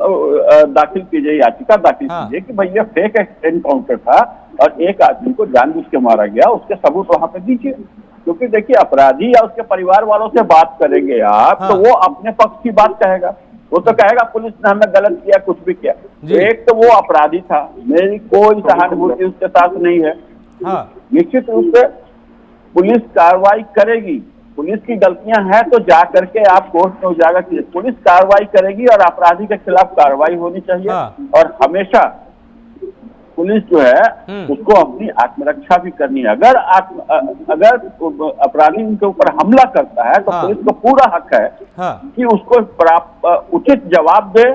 दाखिल कीजिए, याचिका दाखिल कीजिए कि भैया फेक एनकाउंटर था और एक आदमी को जानबूझ के मारा गया, उसके सबूत वहां पे दीजिए। क्योंकि देखिए, अपराधी या उसके परिवार वालों से बात करेंगे आप, तो वो अपने पक्ष की बात कहेगा, वो तो कहेगा पुलिस ने हमें गलत किया, कुछ भी किया। एक तो वो अपराधी था, मेरी कोई सहानुभूति उसके साथ नहीं है। निश्चित रूप से पुलिस कार्रवाई करेगी, पुलिस की गलतियां हैं तो जा करके आप कोर्ट में उजागर कीजिए, पुलिस कार्रवाई करेगी और अपराधी के खिलाफ कार्रवाई होनी चाहिए। और हमेशा पुलिस जो है उसको अपनी आत्मरक्षा भी करनी है। अगर अपराधी उनके ऊपर हमला करता है तो पुलिस को पूरा हक है कि उसको उचित जवाब दे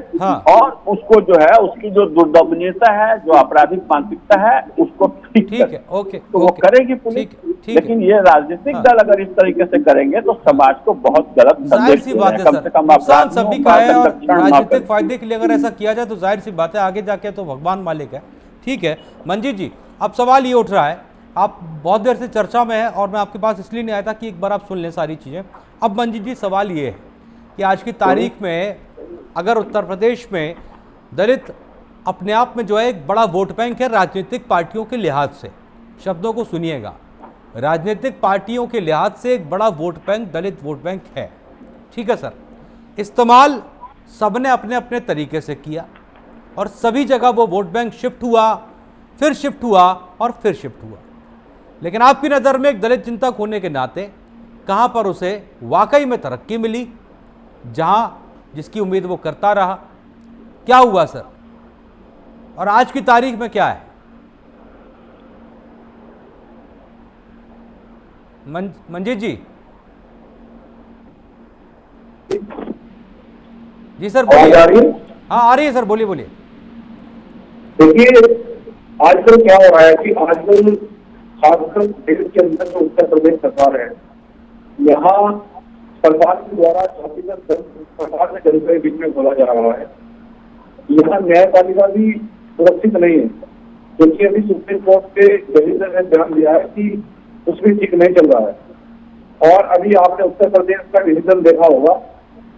और उसको जो है उसकी जो दुर्दमनीयता है, जो आपराधिक मानसिकता है, उसको ठीक करे। तो वो करेगी पुलिस। लेकिन ये राजनीतिक दल अगर इस तरीके से करेंगे तो समाज को बहुत गलत संदेश देगा। कम से कम राजनीतिक फायदे के लिए अगर ऐसा किया जाए तो जाहिर सी बात है आगे जाके तो भगवान मालिक है। ठीक है मंजीत जी, अब सवाल ये उठ रहा है, आप बहुत देर से चर्चा में है और मैं आपके पास इसलिए नहीं आया था कि एक बार आप सुन लें सारी चीज़ें। अब मंजीत जी, सवाल ये है कि आज की तारीख में अगर उत्तर प्रदेश में दलित अपने आप में जो है एक बड़ा वोट बैंक है राजनीतिक पार्टियों के लिहाज से, शब्दों को सुनिएगा, राजनीतिक पार्टियों के लिहाज से एक बड़ा वोट बैंक दलित वोट बैंक है। ठीक है सर, इस्तेमाल सबने अपने अपने तरीके से किया और सभी जगह वो वोट बैंक शिफ्ट हुआ, फिर शिफ्ट हुआ और फिर शिफ्ट हुआ। लेकिन आपकी नज़र में एक दलित चिंतक होने के नाते कहाँ पर उसे वाकई में तरक्की मिली, जहाँ जिसकी उम्मीद वो करता रहा, क्या हुआ सर, और आज की तारीख में क्या है? मंजीत जी। जी सर बोलिए। हाँ आ रही है सर, बोलिए बोलिए। देखिए आजकल क्या हो रहा है कि आजकल खासकर देश के अंदर जो उत्तर प्रदेश सरकार है, यहाँ सरकार के द्वारा जातिगत सरकार में जनता के बीच में बोला जा रहा है। यहाँ न्यायपालिका भी सुरक्षित नहीं है, क्योंकि अभी सुप्रीम कोर्ट के जजेस ने ध्यान दिया है कि उसमें ठीक नहीं चल रहा है। और अभी आपने उत्तर प्रदेश का डिसीजन देखा होगा,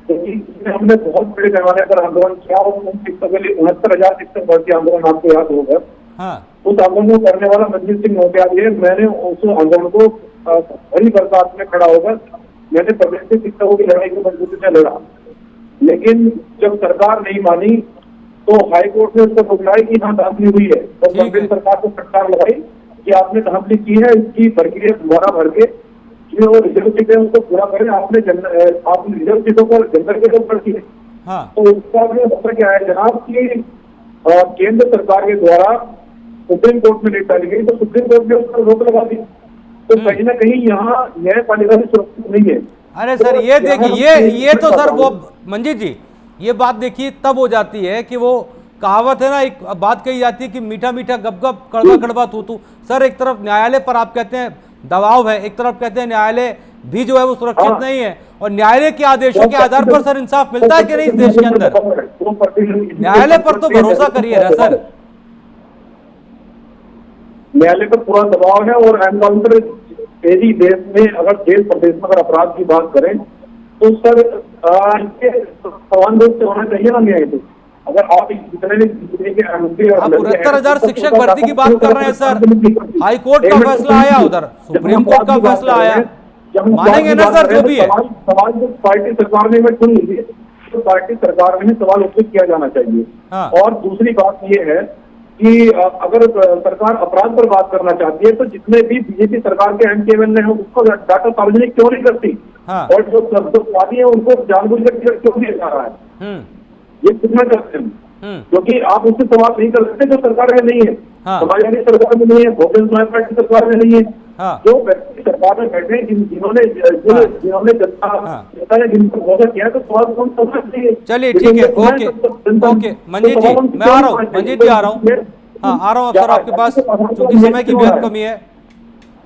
क्योंकि इसमें हमने बहुत बड़े पैमाने पर आंदोलन किया और उन शिक्षकों के लिए 69,000 शिक्षक भर्ती आंदोलन आपको याद होगा। हाँ। उस आंदोलन को करने वाला मनजीत सिंह नोटियाल, मैंने उस आंदोलन को बड़ी बरसात में खड़ा होकर मैंने प्रदेश के शिक्षकों की लड़ाई को मजबूती से लड़ा, लेकिन जब सरकार नहीं मानी तो हाईकोर्ट ने उसको बुलाया कि हाँ धांधली हुई है, तो प्रदेश सरकार को फटकार लगाई कि आपने धांधली की है, इसकी प्रक्रिया दोबारा भर के जो रिजर्व सीटें उसको पूरा करें। आपने रिजर्व सीटों को जनरल के ऊपर की है। हाँ। तो उसका मतलब क्या है जनाब की केंद्र सरकार के द्वारा सुप्रीम कोर्ट में नहीं डाली गई, तो सुप्रीम कोर्ट ने उस पर रोक लगा दी। तो कहीं ना कहीं यहाँ न्यायपालिका भी सुरक्षित नहीं है। अरे सर ये देखिए, ये तो सर वो मंजीत जी, ये बात देखिए तब हो जाती है कि वो कहावत है ना, एक बात कही जाती है कि मीठा मीठा गप गप कड़वा कड़वा तू तू। सर एक तरफ न्यायालय पर आप कहते हैं दबाव है, एक तरफ कहते हैं न्यायालय भी जो है वो सुरक्षित नहीं है, और न्यायालय के आदेशों के आधार पर सर इंसाफ मिलता है कि नहीं इस देश के अंदर? न्यायालय पर तो भरोसा करिए ना सर। न्यायालय पर पूरा दबाव है और एनकाउंटर तेजी देश में, अगर देश प्रदेश में अगर अपराध की बात करें तो सर समान रूप से होना चाहिए ना न्याय। तो अगर आप जितने 73,000 शिक्षक भर्ती की बात कर रहे हैं सर, हाई कोर्ट का फैसला आया, उधर सुप्रीम कोर्ट का फैसला आया, मानेंगे ना सर जो भी है? सवाल जो पार्टी सरकार ने में सुन लीजिए, तो पार्टी सरकार में सवाल उत्तर किया जाना चाहिए। हाँ। और दूसरी बात ये है कि अगर सरकार अपराध पर बात करना चाहती है तो जितने भी बीजेपी सरकार के एमकेएमएल हैं उसको डाटा सार्वजनिक क्यों नहीं करती? हाँ। और जो वादी है उनको जानबूझकर क्यों दिया जा रहा है? ये कितना करते हैं? क्योंकि आप उससे सवाल नहीं कर सकते जो सरकार में नहीं है। हाँ। समाजवादी सरकार में नहीं है, बहुजन समाज पार्टी सरकार में नहीं है। हाँ। जो व्यक्ति सरकार में बैठे जिन्होंने जनता ने जिनको भरोसा किया तो सवाल कौन समझ चाहिए। चलिए ठीक है, ओके ओके मंजीत जी मैं आ रहा हूँ, मंजीत जी आ रहा हूँ, हाँ आ रहा हूँ सर आपके पास, क्योंकि समय की बेहद कमी है,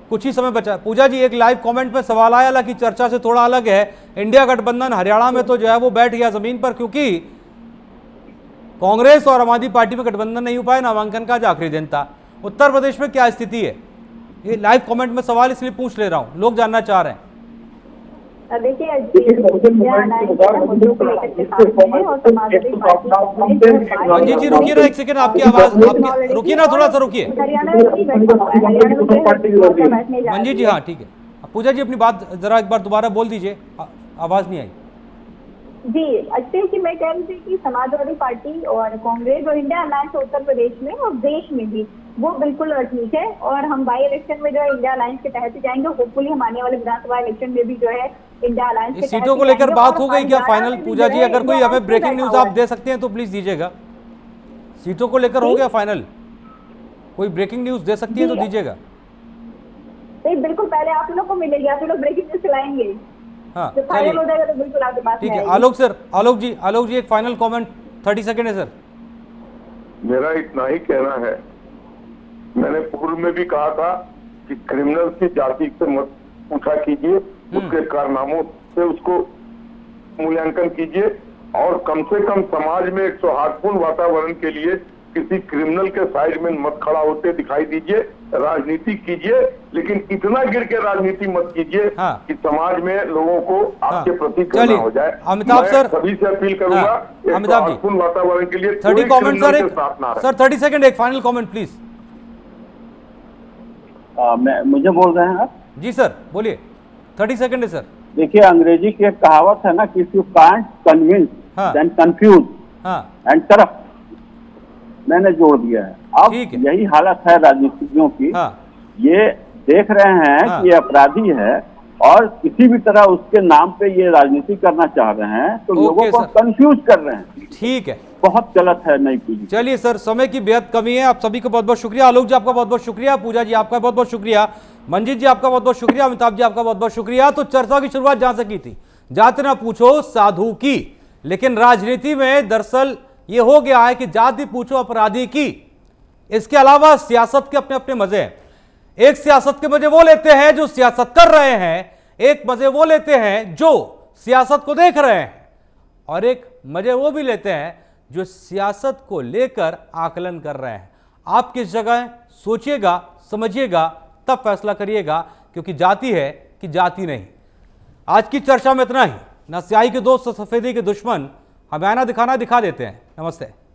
कुछ ही समय बचा। पूजा जी एक लाइव कमेंट में सवाल आया, हालांकि चर्चा से थोड़ा अलग है। इंडिया गठबंधन हरियाणा में तो जो है वो बैठ गया जमीन पर, क्योंकि कांग्रेस और आम आदमी पार्टी में गठबंधन नहीं हो पाया, नामांकन का आज आखिरी दिन था। उत्तर प्रदेश में क्या स्थिति है? ये लाइव कमेंट में सवाल इसलिए पूछ ले रहा हूँ, लोग जानना चाह रहे हैं। मंजीत जी रुकिए ना एक सेकंड, आपकी आवाज रुकिए ना, थोड़ा सा रुकिए मंजीत जी। हाँ ठीक है, पूजा जी अपनी बात जरा एक बार दोबारा बोल दीजिए, आवाज नहीं आई जी। अच्छे कि मैं कह रही थी कि समाजवादी पार्टी और कांग्रेस और इंडिया अलायंस उत्तर प्रदेश में और देश में भी वो बिल्कुल ठीक है, और हम बाई इलेक्शन में जो है इंडिया अलायंस के तहत ही जाएंगे। होपफुली हम आने वाले विधानसभा इलेक्शन में भी जो है इंडिया अलायंस के सीटों को लेकर बात हो गई क्या फाइनल? पूजा जी अगर कोई हमें ब्रेकिंग न्यूज आप दे सकते हैं तो प्लीज दीजिएगा। सीटों को लेकर हो गया फाइनल? कोई ब्रेकिंग न्यूज दे सकती है तो दीजिएगा। बिल्कुल, पहले आप लोग को मिलेगी, आप लोग ब्रेकिंग न्यूज चलाएंगे। हाँ, तो फाइनल हो जाएगा तो बिल्कुल आपके पास ठीक है। आलोक सर, आलोक जी एक फाइनल कमेंट 30 सेकंड है सर। मेरा इतना ही कहना है, मैंने पूर्व में भी कहा था कि क्रिमिनल की जाति से मत पूछा कीजिए, उसके कारनामों से उसको मूल्यांकन कीजिए, और कम से कम समाज में एक सौहार्दपूर्ण वातावरण के लिए किसी क्रिमिनल के साइड में मत खड़ा होते दिखाई दीजिए। राजनीति कीजिए, लेकिन इतना गिर के राजनीति मत कीजिए कि समाज में लोगों को आपके प्रति करना हो जाए। अमिताभ सर सभी से अपील करूंगा, अमिताभ जी वातावरण के लिए 30 कमेंट सर 30 सेकंड एक फाइनल कमेंट प्लीज। मुझे बोल रहे हैं आप? जी सर बोलिए, 30 सेकंड है सर। देखिए अंग्रेजी की एक कहावत है ना कि if you can't convince then confuse and corrupt, मैंने जोड़ दिया है। अब यही हालत है राजनीतिज्ञों की। ये देख रहे हैं कि ये अपराधी है और किसी भी तरह उसके नाम पे ये राजनीति करना चाह रहे हैं, तो लोगों को कंफ्यूज कर रहे हैं। ठीक है, बहुत गलत है नई पीढ़ी। चलिए सर, समय की बेहद कमी है। आप सभी को बहुत बहुत शुक्रिया। आलोक जी आपका बहुत बहुत शुक्रिया, पूजा जी आपका बहुत बहुत शुक्रिया, मंजीत जी आपका बहुत बहुत शुक्रिया, अमिताभ जी आपका बहुत बहुत शुक्रिया। तो चर्चा की शुरुआत जहां से की थी, जाति ना पूछो साधु की, लेकिन राजनीति में दरअसल ये हो गया है कि जाति पूछो अपराधी की। इसके अलावा सियासत के अपने अपने मजे हैं। एक सियासत के मजे वो लेते हैं जो सियासत कर रहे हैं, एक मजे वो लेते हैं जो सियासत को देख रहे हैं, और एक मजे वो भी लेते हैं जो सियासत को लेकर आकलन कर रहे हैं। आप किस जगह हैं, सोचिएगा, समझिएगा, तब फैसला करिएगा, क्योंकि जाति है कि जाति नहीं। आज की चर्चा में इतना ही। न स्याही के दोस्त, सफेदी के दुश्मन। हमें आईना दिखाना दिखा देते हैं। नमस्ते।